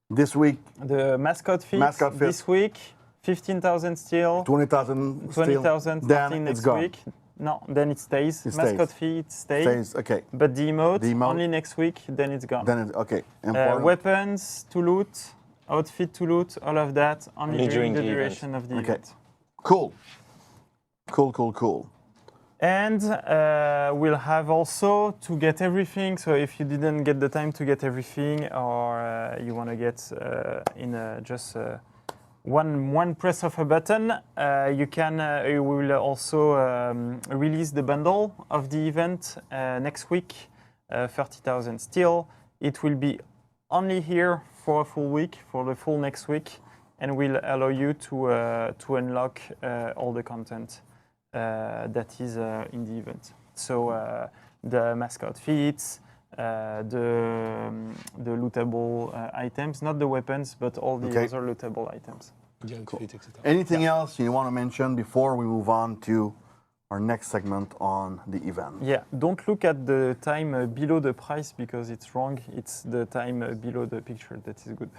this week,
The mascot feat
Mascot feat.
this week, 15,000 steel.
20,000 steel.
20,000 starting
Then it's
next
gone.
week. No, then it stays.
It
Mascot
stays.
feat stays.
Stays, okay.
But the emote,
The emote-
only next week, then it's gone.
Then it's okay. Important.
Weapons to loot, outfit to loot, all of that only during the
event.
duration of the
Okay.
event.
Cool. Cool.
And we'll have also to get everything. So if you didn't get the time to get everything, or you want to get in just one press of a button, you can. We will also release the bundle of the event next week, 30,000 steel. It will be only here for a full week, for the full next week, and will allow you to unlock all the content that is in the event. So the mascot feats, the lootable items, not the weapons, but all the
Okay.
other lootable items.
Anything else you want to mention before we move on to our next segment on the event?
Yeah, don't look at the time below the price because it's wrong. It's the time below the picture that is good.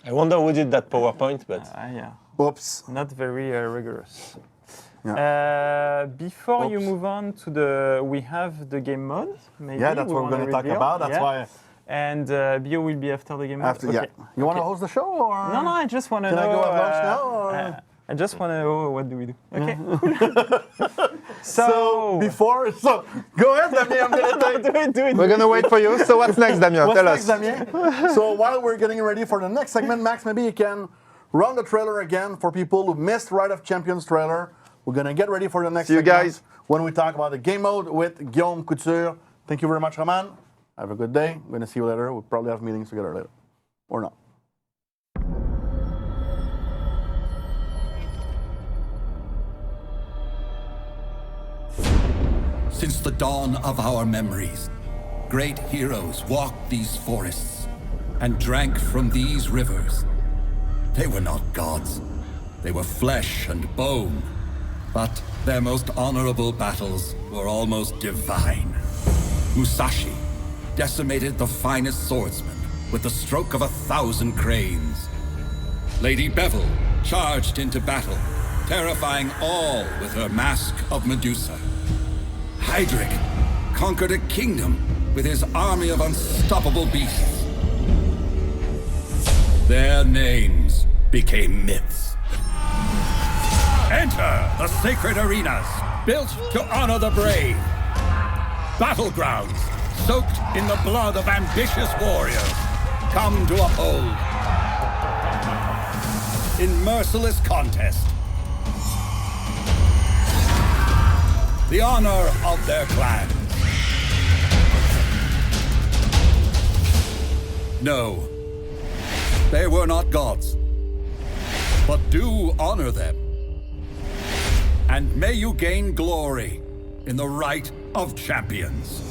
I wonder who did that PowerPoint, but
Yeah,
Oops.
not very rigorous.
Yeah.
Before you
Oops.
move on to the, we have the game mode. Maybe
Yeah, that's
we
what we're
wanna
going to talk
reveal.
about. That's
Yeah.
why
And Bio will be after the game mode.
after,
Okay.
yeah. You want to
Okay.
host the show or?
No, I just want to
Can I
know.
go at lunch now, or?
I just want to know what do we do. Okay.
So before, so go ahead, Damien. I'm going to take.
do it.
We're gonna wait for you. So what's next, Damien?
What's
Tell
next,
us.
Damien? So while we're getting ready for the next segment, Max, maybe you can run the trailer again for people who missed Rite of Champions trailer. We're gonna get ready for the next
See you
segment
guys.
when we talk about the game mode with Guillaume Couture. Thank you very much, Roman. Have a good day. I'm gonna see you later. We'll probably have meetings together later, or not.
Since the dawn of our memories, great heroes walked these forests and drank from these rivers. They were not gods. They were flesh and bone. But their most honorable battles were almost divine. Musashi decimated the finest swordsman with the stroke of 1,000 cranes. Lady Bevel charged into battle, terrifying all with her mask of Medusa. Heydrich conquered a kingdom with his army of unstoppable beasts. Their names became myths. Enter the sacred arenas, built to honor the brave. Battlegrounds soaked in the blood of ambitious warriors come to uphold. In merciless contest, the honor of their clans. No, they were not gods, but do honor them. And may you gain glory in the Rite of Champions.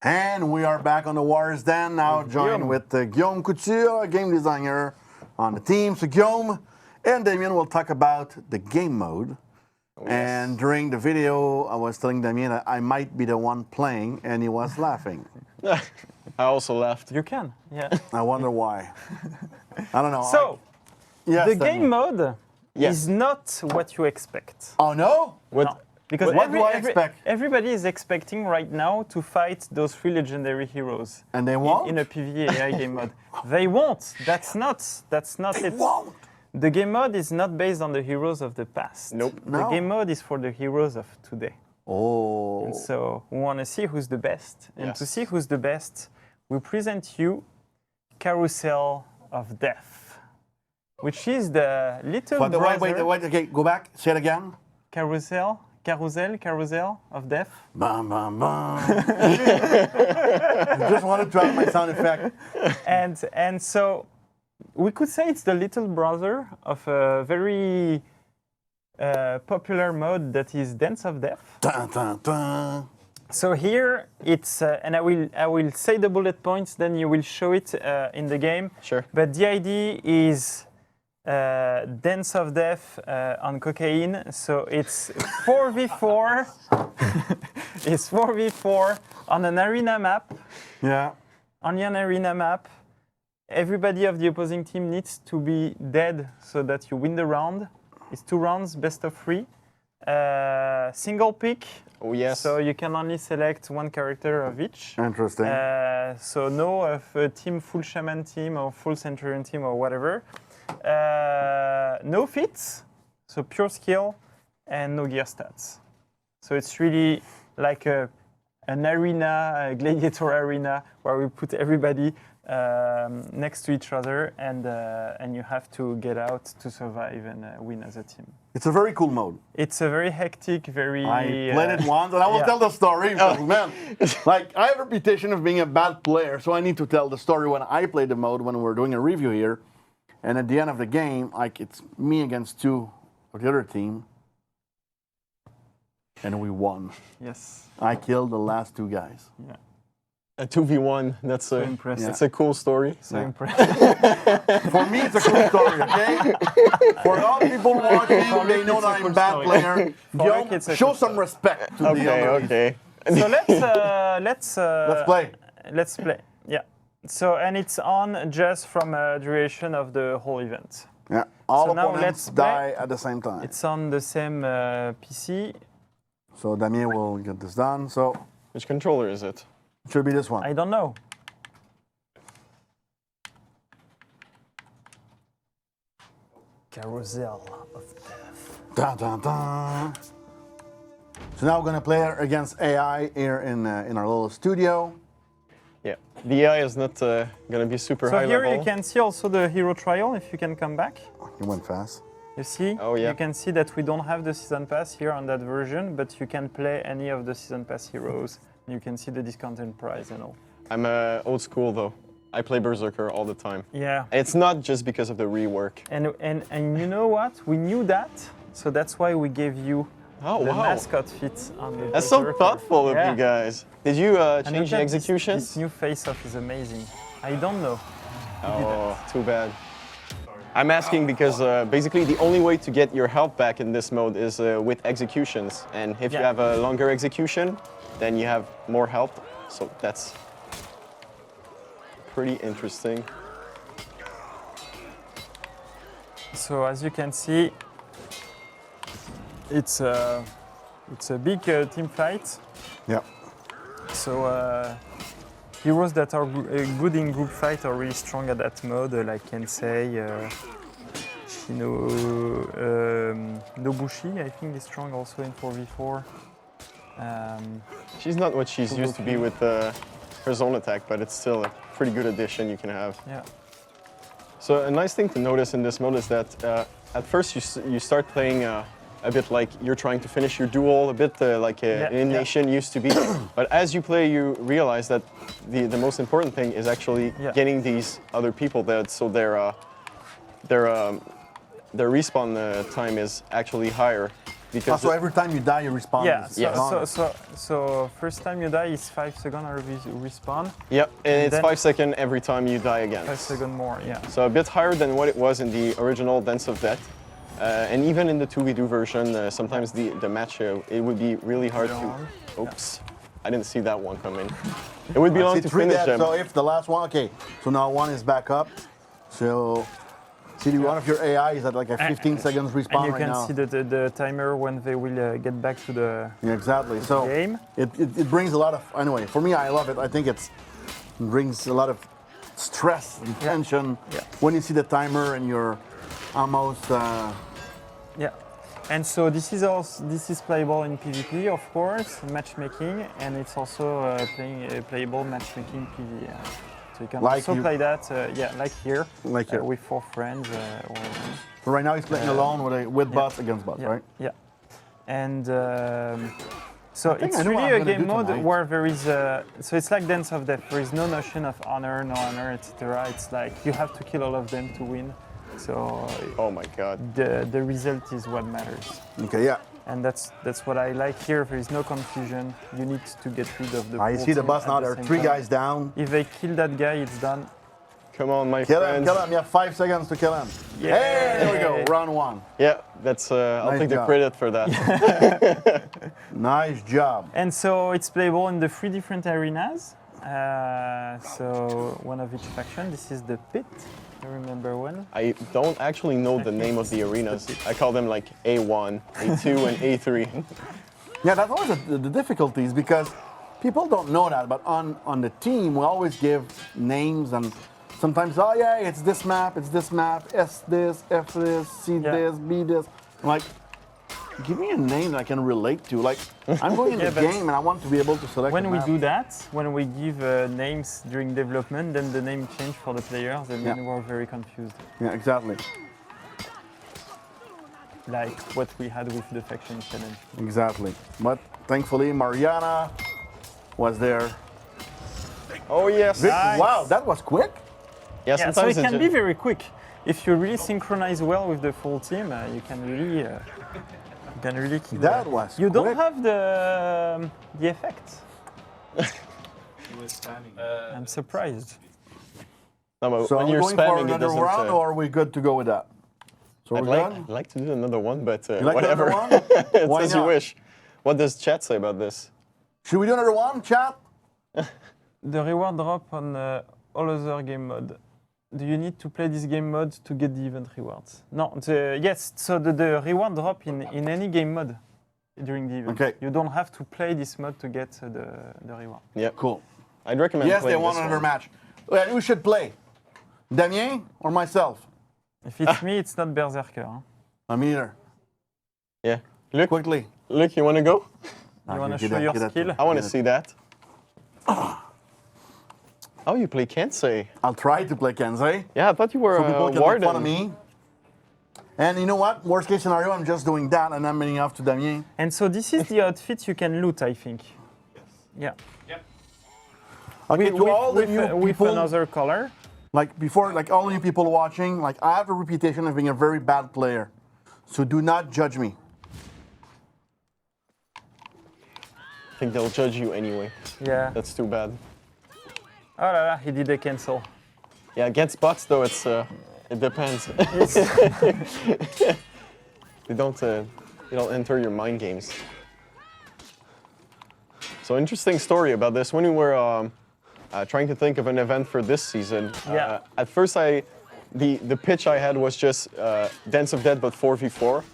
And we are back on the Warriors Den, now joined with Guillaume Couture, game designer on the team. So Guillaume and Damien will talk about the game mode. And during the video, I was telling Damien that I might be the one playing, and he was laughing.
I also laughed.
You can, yeah.
I wonder why. I don't know.
So,
Yes,
the
Damien.
game mode
Yeah.
is not what you expect.
Oh, no?
What?
No. Because
What do I expect?
everybody is expecting right now to fight those 3 legendary heroes.
And they won't?
In a PvE AI game mode. They won't. That's not
They
it.
won't.
The game mode is not based on the heroes of the past.
Nope.
The
No.
game mode is for the heroes of today.
Oh.
And so we want to see who's the best. And to
Yes.
see who's the best, we present you Carousel of Death, which is the little
But
brother.
wait, okay, go back, say it again.
Carousel of Death.
Bam, bam, bam. I just wanted to have my sound effect.
And so we could say it's the little brother of a very popular mode that is Dance of Death.
Dun, dun, dun.
So here it's, and I will say the bullet points, then you will show it in the game.
Sure.
But the idea is Dance of Death on cocaine. So it's 4v4. It's 4v4 on an arena map.
Yeah.
On an arena map, everybody of the opposing team needs to be dead so that you win the round. It's 2 rounds, best of 3. Single pick.
Oh, yes.
So you can only select 1 character of each.
Interesting.
So no of a team, full shaman team or full centurion team or whatever. No feats, so pure skill, and no gear stats. So it's really like an arena, a gladiator arena, where we put everybody next to each other, and you have to get out to survive and win as a team.
It's a very cool mode.
It's a very hectic, very.
I played it once, and I will
yeah.
tell the story because, man, like I have a reputation of being a bad player, so I need to tell the story when I played the mode when we're doing a review here, and at the end of the game, like it's me against 2 of the other team, and we won.
Yes.
I killed the last 2 guys.
Yeah.
A 2v1. That's a
impressive.
That's a cool story.
So impressive.
For me, it's a cool story, okay? For all people watching, they know that I'm a bad player. Guillaume,
it's a
show
cool
some respect to the
Okay,
other.
okay.
So let's
Let's play.
Let's play. Yeah. So and it's on just from a duration of the whole event.
Yeah, all
So now
opponents
let's play.
die at the same time.
It's on the same PC.
So Damien will get this done. So
Which controller is it?
it should be this one.
I don't know. Carousel of Death.
Dun, dun, dun. So now we're gonna play against AI here in our little studio.
Yeah. The AI is not going to be super
So
high
here
level.
you can see also the hero trial if you can come back.
He went fast.
You see?
Oh, yeah.
You can see that we don't have the season pass here on that version, but you can play any of the season pass heroes. You can see the discounted price and all.
I'm old school though. I play Berserker all the time.
Yeah.
It's not just because of the rework.
And you know what? We knew that, so that's why we gave you
Oh,
the
wow.
mascot fit on the
That's so
Berserker.
thoughtful of
Yeah.
you guys. Did you
And
change
look
the
at
executions?
This new face-off is amazing. I don't know.
Oh, too bad. I'm asking because basically the only way to get your health back in this mode is with executions. And if you
Yeah.
have a longer execution, then you have more health. So that's pretty interesting.
So as you can see, it's a big team fight.
Yeah.
So heroes that are good in group fight are really strong at that mode, like Kensei, Nobushi, I think is strong also in 4v4.
She's not what she's used to be with her zone attack, but it's still a pretty good addition you can have.
Yeah.
So a nice thing to notice in this mode is that at first you start playing a bit like you're trying to finish your duel, a bit like Nation used to be. But as you play, you realize that the most important thing is actually getting these other people that so their respawn time is actually higher. Because
So every time you die, you respawn.
Yeah,
is gone.
so first time you die is 5 seconds respawn,
Yep, and it's
then-
5 seconds every time you die again.
5 seconds more, yeah.
So a bit higher than what it was in the original Dance of Death. And even in the 2v2 version, sometimes the match, it would be really hard to... Oops, I didn't see that one coming. It would be long
See,
to
three
finish
dead,
them.
So if the last one, okay, so now one is back up. So see, one of your AI is at like a 15 seconds respawn
And you
right
can
now.
see the timer when they will get back to the
Yeah, exactly. So
game.
it brings a lot of, anyway, for me, I love it. I think it brings a lot of stress and tension when you see the timer and you're almost,
Yeah, and so this is playable in PvP, of course, matchmaking, and it's also playable matchmaking PvE. So you can
Like
also
you-
play that, like here,
Like here.
with 4 friends.
so right now he's playing alone with bots against bots,
Yeah,
right?
yeah, and so
think
it's
I know what
really
I'm
a
gonna
game
do
mode
tonight.
where there is so it's like Dance of Death. There is no notion of honor, no honor, etc. It's like you have to kill all of them to win. So
Oh my god.
the result is what matters.
Okay, yeah.
And that's what I like here. There is no confusion. You need to get rid of the.
I
whole
see the
team
boss
at
now.
the
There are
same
3
time.
guys down.
If they kill that guy, it's done.
Come on, my
Kill him,
friends.
kill him. You have 5 seconds to kill him.
Yeah.
Hey, there we go. Round 1.
Yeah, that's. I'll
Nice
take the
job.
credit for that.
Nice job.
And so it's playable in the 3 different arenas. So one of each faction. This is the pit. I remember one.
I don't actually know the name of the arenas. I call them like A1, A2, and A3.
Yeah, that's always the difficulties because people don't know that. But on the team, we always give names and sometimes, oh yeah, it's this map, S this, F this, C this, B this. Like, give me a name that I can relate to. Like, I'm going in
Yeah,
the
but
game and I want to be able to select.
When
a
we
map.
do that, when we give names during development, then the name change for the players, and then we're very confused.
Yeah, exactly.
Like what we had with the faction challenge.
Exactly. But thankfully, Mariana was there.
Oh yes.
Nice.
Wow, that was quick.
Yeah,
Yeah, so it
sometimes
can
it's
be very quick. If you really synchronize well with the full team, you can really kill
That
them.
was
You don't
quick.
have the effect. I'm surprised.
No, but
So
when
are we
you're
going for
spamming, it
another
doesn't.
round, or are we good to go with that? So
I'd
we're
like,
good?
I'd like to do another one, but
You like
whatever.
another one?
It's
Why
as you
not?
wish. What does chat say about this?
Should we do another one, chat?
The reward drop on all other game mode. Do you need to play this game mode to get the event rewards? No, yes, so the reward drop in any game mode during the event.
Okay.
You don't have to play this mode to get the reward.
Yeah,
Cool.
I'd recommend.
Yes, they
playing
want
this
another
one.
match. Well, who should play? Damien or myself?
If it's me, it's not Berserker. Huh?
I'm either.
Yeah. Look,
Quickly.
look, you want to go?
You want to
get
show
that-
your
get that-
skill?
I want to see that. Oh, you play Kensei.
I'll try to play Kensei.
Yeah, I thought you were
So people
a
can
warden.
make fun of me. And you know what? Worst case scenario, I'm just doing that and I'm handing off to Damien.
And so this is the outfit you can loot, I think. Yeah.
Okay, to all the new
with
people,
another color.
like before, like all the new people watching, like I have a reputation of being a very bad player. So do not judge me.
I think they'll judge you anyway.
Yeah.
That's too bad.
Oh la la, he did a cancel.
Yeah, against bots though, it depends. They don't enter your mind games. So interesting story about this. When we were trying to think of an event for this season, at first the pitch I had was just Dance of Dead but 4v4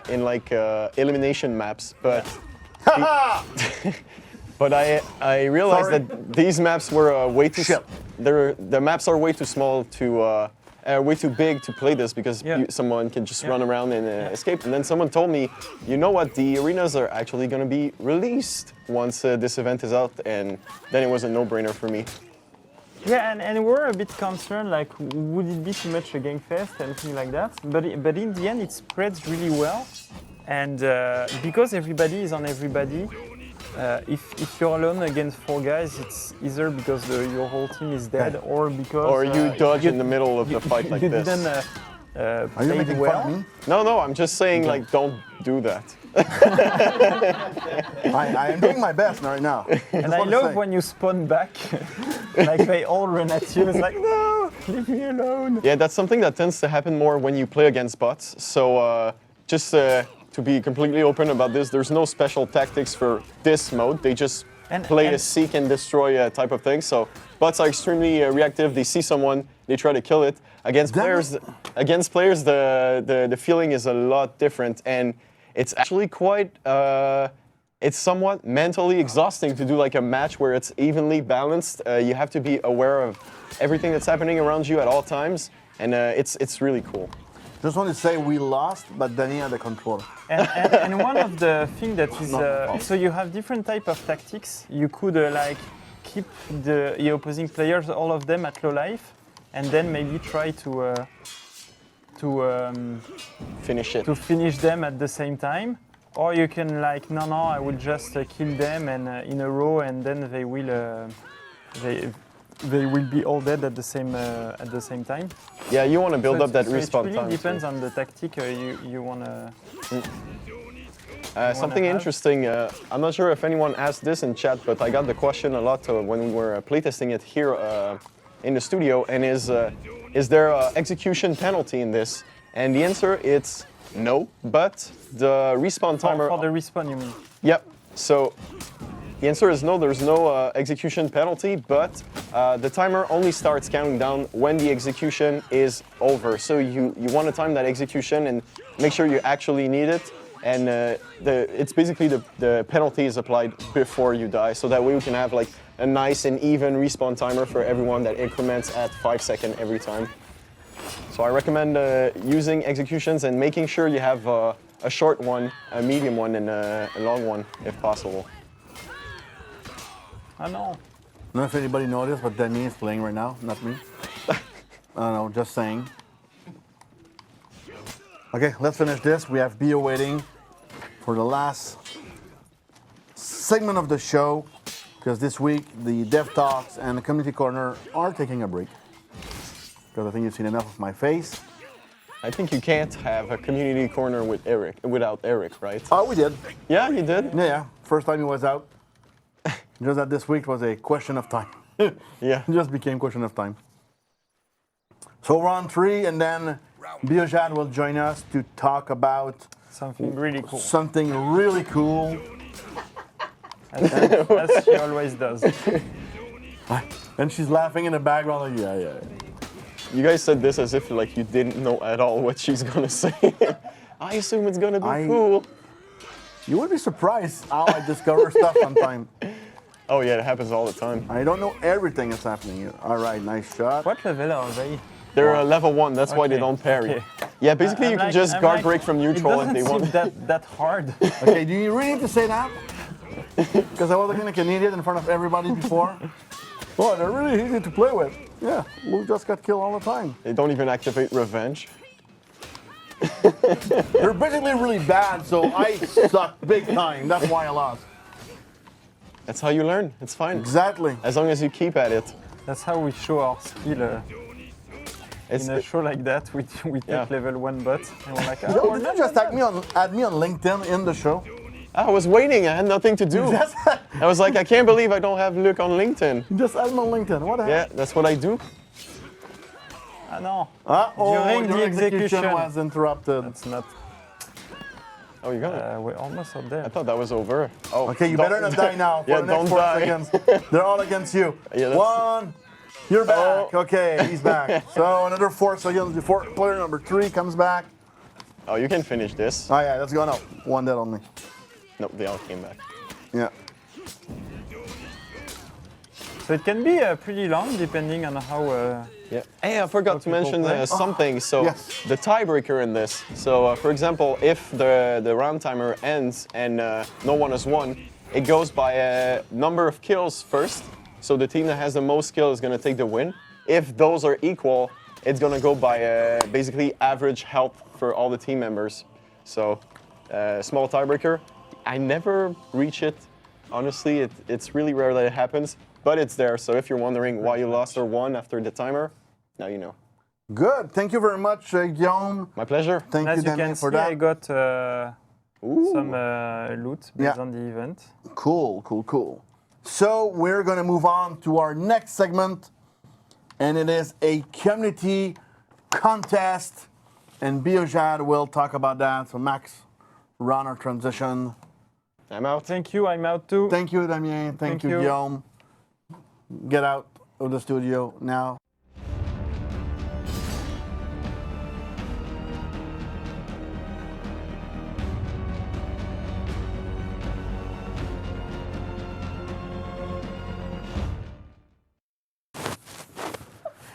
in like elimination maps, but but I realized that these maps were way too the maps are way too small to way too big to play this because someone can just run around and escape. And then someone told me, you know what, the arenas are actually going to be released once this event is out, and then it was a no-brainer for me.
Yeah, and we're a bit concerned, like, would it be too much a game fest and things like that? But in the end, it spreads really well, and because everybody is on everybody. If you're alone against 4 guys, it's either because your whole team is dead or because
you dodge in the middle of the fight like this.
Didn't,
Are you making fun of me?
No, I'm just saying, like, don't do that.
I am doing my best right now.
And I love when you spawn back, like they all run at you. It's like, no, leave me alone.
Yeah, that's something that tends to happen more when you play against bots. So just to be completely open about this, there's no special tactics for this mode. They just play a seek and destroy type of thing. So bots are extremely reactive. They see someone, they try to kill it. Against players, the feeling is a lot different, and it's actually quite. It's somewhat mentally exhausting to do like a match where it's evenly balanced. You have to be aware of everything that's happening around you at all times, and it's really cool.
Just want to say we lost, but Danny had the control.
And one of the things that is so you have different type of tactics. You could like keep the opposing players, all of them at low life, and then maybe try to finish them at the same time. Or you can like no, I will just kill them and in a row, and then they will be all dead at the same time.
Yeah, you want to build up that respawn time.
It really depends on the tactic you want to.
Something interesting, I'm not sure if anyone asked this in chat, but I got the question a lot when we were playtesting it here in the studio, and is there an execution penalty in this? And the answer is no, but the respawn timer...
For the respawn, you mean?
Yep, so the answer is no, there's no execution penalty, but the timer only starts counting down when the execution is over. So you want to time that execution and make sure you actually need it. And it's basically the penalty is applied before you die, so that way we can have like a nice and even respawn timer for everyone that increments at 5 seconds every time. So I recommend using executions and making sure you have a short one, a medium one, and a long one if possible.
I know.
I don't know if anybody noticed, but Danny is playing right now, not me. I don't know, just saying. Okay, let's finish this. We have Bio waiting for the last segment of the show, because this week the Dev Talks and the Community Corner are taking a break. Because I think you've seen enough of my face.
I think you can't have a community corner without Eric, right?
Oh, we did.
Yeah, you did?
Yeah. First time he was out. Just that this week was a question of time.
Yeah.
It just became question of time. So round 3, and then Biojad will join us to talk about
something really cool.
Something really cool.
As she always does.
And she's laughing in the background like, yeah.
You guys said this as if like you didn't know at all what she's gonna say. I assume it's gonna be cool.
You would be surprised how I discover stuff sometimes.
Oh yeah, it happens all the time.
I don't know everything that's happening here. All right, nice shot.
What level are they?
They're level 1, that's why they don't parry.
Okay.
Yeah, basically you can just guard break from neutral if they want.
It doesn't seem that hard.
Okay, do you really need to say that? Because I was looking like an idiot in front of everybody before. Oh, they're really easy to play with. Yeah, Lou just got killed all the time.
They don't even activate revenge.
You're basically really bad, so I suck big time. That's why I lost.
That's how you learn. It's fine.
Exactly.
As long as you keep at it.
That's how we show our skill. In a show like that, we take level 1 bot, and we're like,
Yo, did you just add me on LinkedIn in the show?
I was waiting. I had nothing to do. I was like, I can't believe I don't have Luke on LinkedIn.
Just add me on LinkedIn. What the heck?
Yeah, that's what I do.
Ah no.
During
the
your
execution.
was interrupted.
That's not.
Oh, you got it.
We're almost out there.
I thought that was over. Oh,
Okay, you better not die now. For
Yeah,
the next
don't
4
die.
seconds. They're all against you.
Yeah, that's-
1. You're back.
Oh.
Okay, he's back. So another 4 seconds before player number 3 comes back.
Oh, you can finish this.
Oh yeah, let's go now. 1 dead only.
No, they all came back.
Yeah.
So it can be pretty long depending on how.
Yeah. Hey, I forgot to
people
mention
play.
something. So
yes.
the tiebreaker in this. So for example, if the round timer ends and no one has won, it goes by a number of kills first. So the team that has the most kills is gonna take the win. If those are equal, it's gonna go by basically average health for all the team members. So small tiebreaker. I never reach it. Honestly, it's really rare that it happens. But it's there, so if you're wondering why you lost or won after the timer, now you know.
Good. Thank you very much, Guillaume.
My pleasure.
Thank
As
you,
you
Damien,
can
for
see,
that.
I got some loot based
Yeah.
on the event.
Cool, cool, cool. So we're going to move on to our next segment, and it is a community contest, and Biojad will talk about that. So Max, run our transition.
I'm out.
Thank you, I'm out too.
Thank you, Damien. Thank you, Guillaume. Get out of the studio now.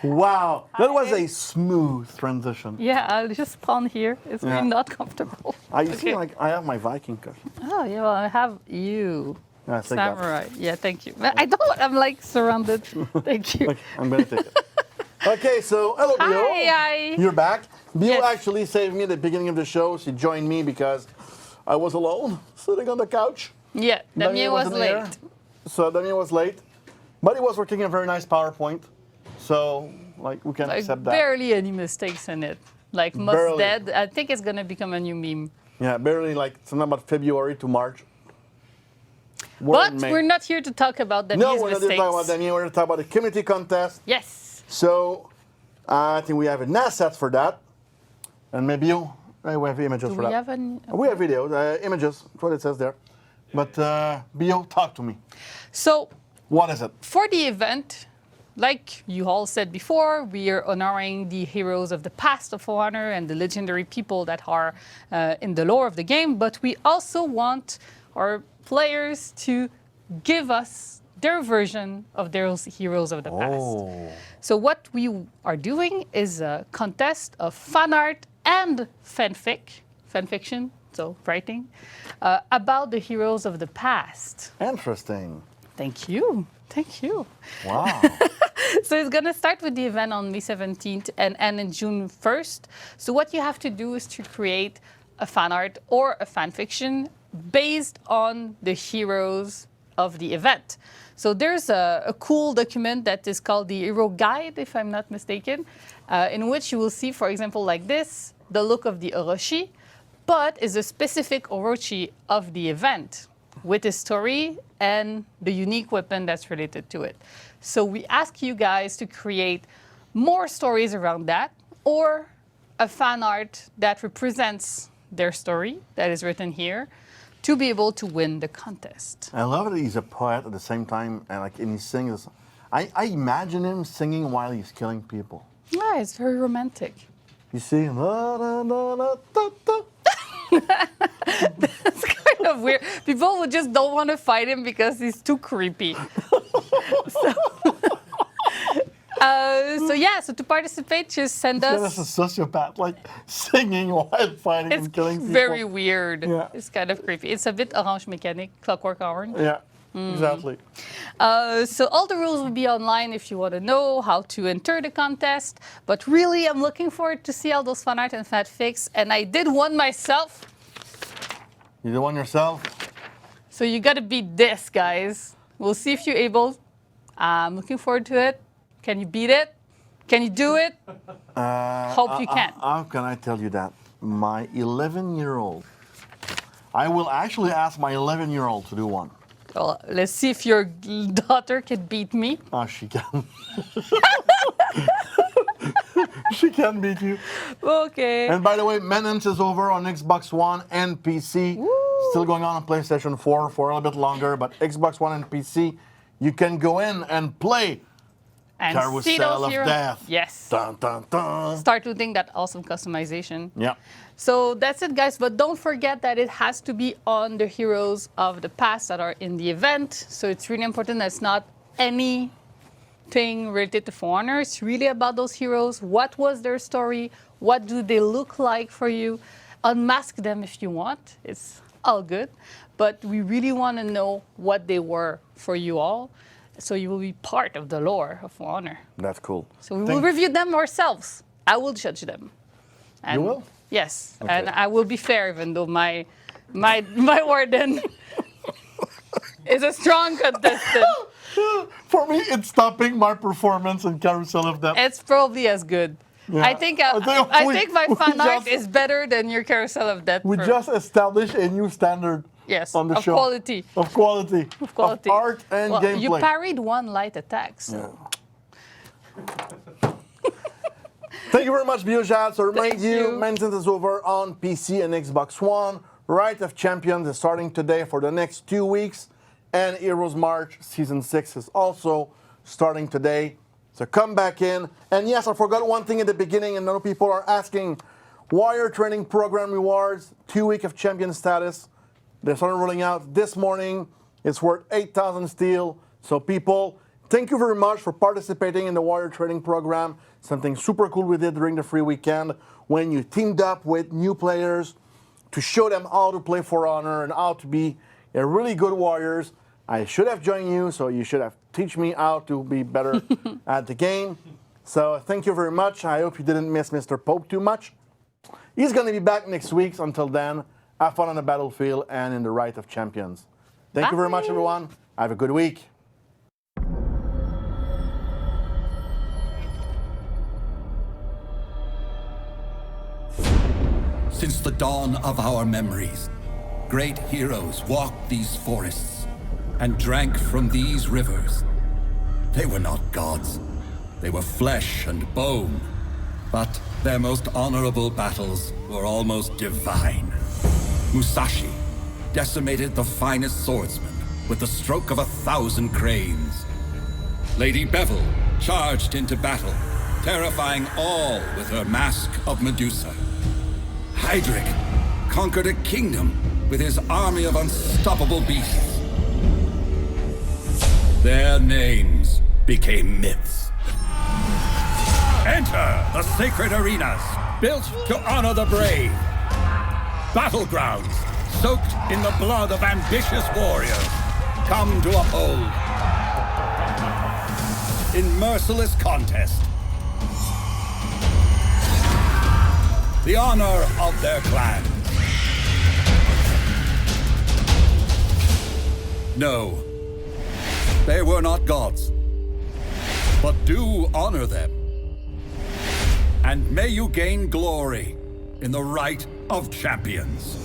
Wow, that was a smooth transition.
Yeah, I'll just spawn here. It's
Yeah.
really not comfortable.
I see, like I have my Viking cushion.
Oh, yeah, well, I have you.
Yeah, take that.
Samurai. Yeah, thank you. I don't, I'm like surrounded. Thank you.
Okay, I'm gonna take it. Okay, so hello, Bio.
Hi.
You're back. Bio
Yes.
actually saved me at the beginning of the show. She joined me because I was alone, sitting on the couch.
Yeah, Damien was
wasn't here.
late.
So Damien was late, but he was working a very nice PowerPoint. So, like, we can
Like,
accept that.
barely any mistakes in it. Like, must
Barely.
dead. I think it's going to become a new meme.
Yeah, barely like something about February to March.
But we're not here to talk about Damien's
No, we're not
mistakes.
here to talk about Damien. We're here to talk about the community contest.
Yes.
So, I think we have an asset for that. And maybe we have images
Do
for
we
that.
have any?
We have videos, images, that's what it says there. But, Bio, talk to me.
So,
What is it?
for the event, like you all said before, we are honoring the heroes of the past of For Honor and the legendary people that are in the lore of the game, but we also want our players to give us their version of those heroes of the past. So what we are doing is a contest of fan art and fanfiction, so writing, about the heroes of the past.
Interesting.
Thank you. Thank you.
Wow.
So it's going to start with the event on May 17th and end in June 1st. So what you have to do is to create a fan art or a fan fiction based on the heroes of the event. So there's a cool document that is called the Hero Guide, if I'm not mistaken, in which you will see, for example, like this, the look of the Orochi, but is a specific Orochi of the event with a story and the unique weapon that's related to it. So we ask you guys to create more stories around that or a fan art that represents their story that is written here to be able to win the contest.
I love that he's a poet at the same time, and like, and he sings. I imagine him singing while he's killing people.
Yeah, it's very romantic.
You see, la, la, la, la, da, da.
It's kind of weird. People would just don't want to fight him because he's too creepy. So yeah, so to participate, just send
That's a
us.
sociopath, like singing while fighting
It's
and killing people.
very weird.
Yeah.
It's kind of creepy. It's a bit Orange Mechanic, Clockwork Orange.
Yeah. Exactly.
So all the rules will be online if you want to know how to enter the contest. But really, I'm looking forward to see all those fan art and fanfics. And I did one myself.
You did one yourself?
So you got to beat this, guys. We'll see if you're able. I'm looking forward to it. Can you beat it? Can you do it? Hope you can.
How can I tell you that? My 11-year-old. I will actually ask my 11-year-old to do one.
Well, let's see if your daughter can beat me.
Oh, she can. She can beat you.
Okay.
And by the way, Maintenance is over on Xbox One and PC.
Woo.
Still going on PlayStation 4 for a little bit longer, but Xbox One and PC, you can go in and play
And see
Carousel
those
of
heroes.
Death.
Yes.
Dun, dun, dun.
Start doing that awesome customization.
Yeah.
So that's it, guys. But don't forget that it has to be on the heroes of the past that are in the event. So it's really important that it's not anything related to For Honor. It's really about those heroes. What was their story? What do they look like for you? Unmask them if you want. It's all good. But we really want to know what they were for you all. So you will be part of the lore of For Honor.
That's cool.
So we will review them ourselves. I will judge them. And
You will?
Yes,
Okay.
and I will be fair, even though my warden is a strong contestant.
For me, it's stopping my performance in Carousel of Death.
It's probably as good.
Yeah.
I think my
we
fan art
just-
is better than your Carousel of Death.
We
for-
just established a new standard
yes,
on the
of
show.
quality.
Of quality.
Of quality.
Of art and
Well,
gameplay.
you parried one light attack, so
Thank you very much, Biojad. So remind
Thank
you,
you.
Maintenance is over on PC and Xbox One. Rite of Champions is starting today for the next 2 weeks. And Heroes March Season 6 is also starting today. So come back in. And yes, I forgot one thing at the beginning, and I know people are asking, Warrior Training Program rewards, 2 week of champion status. They started rolling out this morning. It's worth 8,000 steel. So people, thank you very much for participating in the Warrior Training Program. Something super cool we did during the free weekend when you teamed up with new players to show them how to play For Honor and how to be a really good warriors. I should have joined you, so you should have teach me how to be better at the game. So thank you very much. I hope you didn't miss Mr. Pope too much. He's going to be back next week. Until then, have fun on the battlefield and in the Rite of Champions. Thank you very much, everyone. Have a good week.
Since the dawn of our memories, great heroes walked these forests and drank from these rivers. They were not gods. They were flesh and bone. But their most honorable battles were almost divine. Musashi decimated the finest swordsman with the stroke of 1,000 cranes. Lady Bevel charged into battle, terrifying all with her mask of Medusa. Hydric conquered a kingdom with his army of unstoppable beasts. Their names became myths. Enter the sacred arenas, built to honor the brave. Battlegrounds soaked in the blood of ambitious warriors come to uphold. In merciless contest, the honor of their clan. No, they were not gods, but do honor them. And may you gain glory in the Rite of Champions.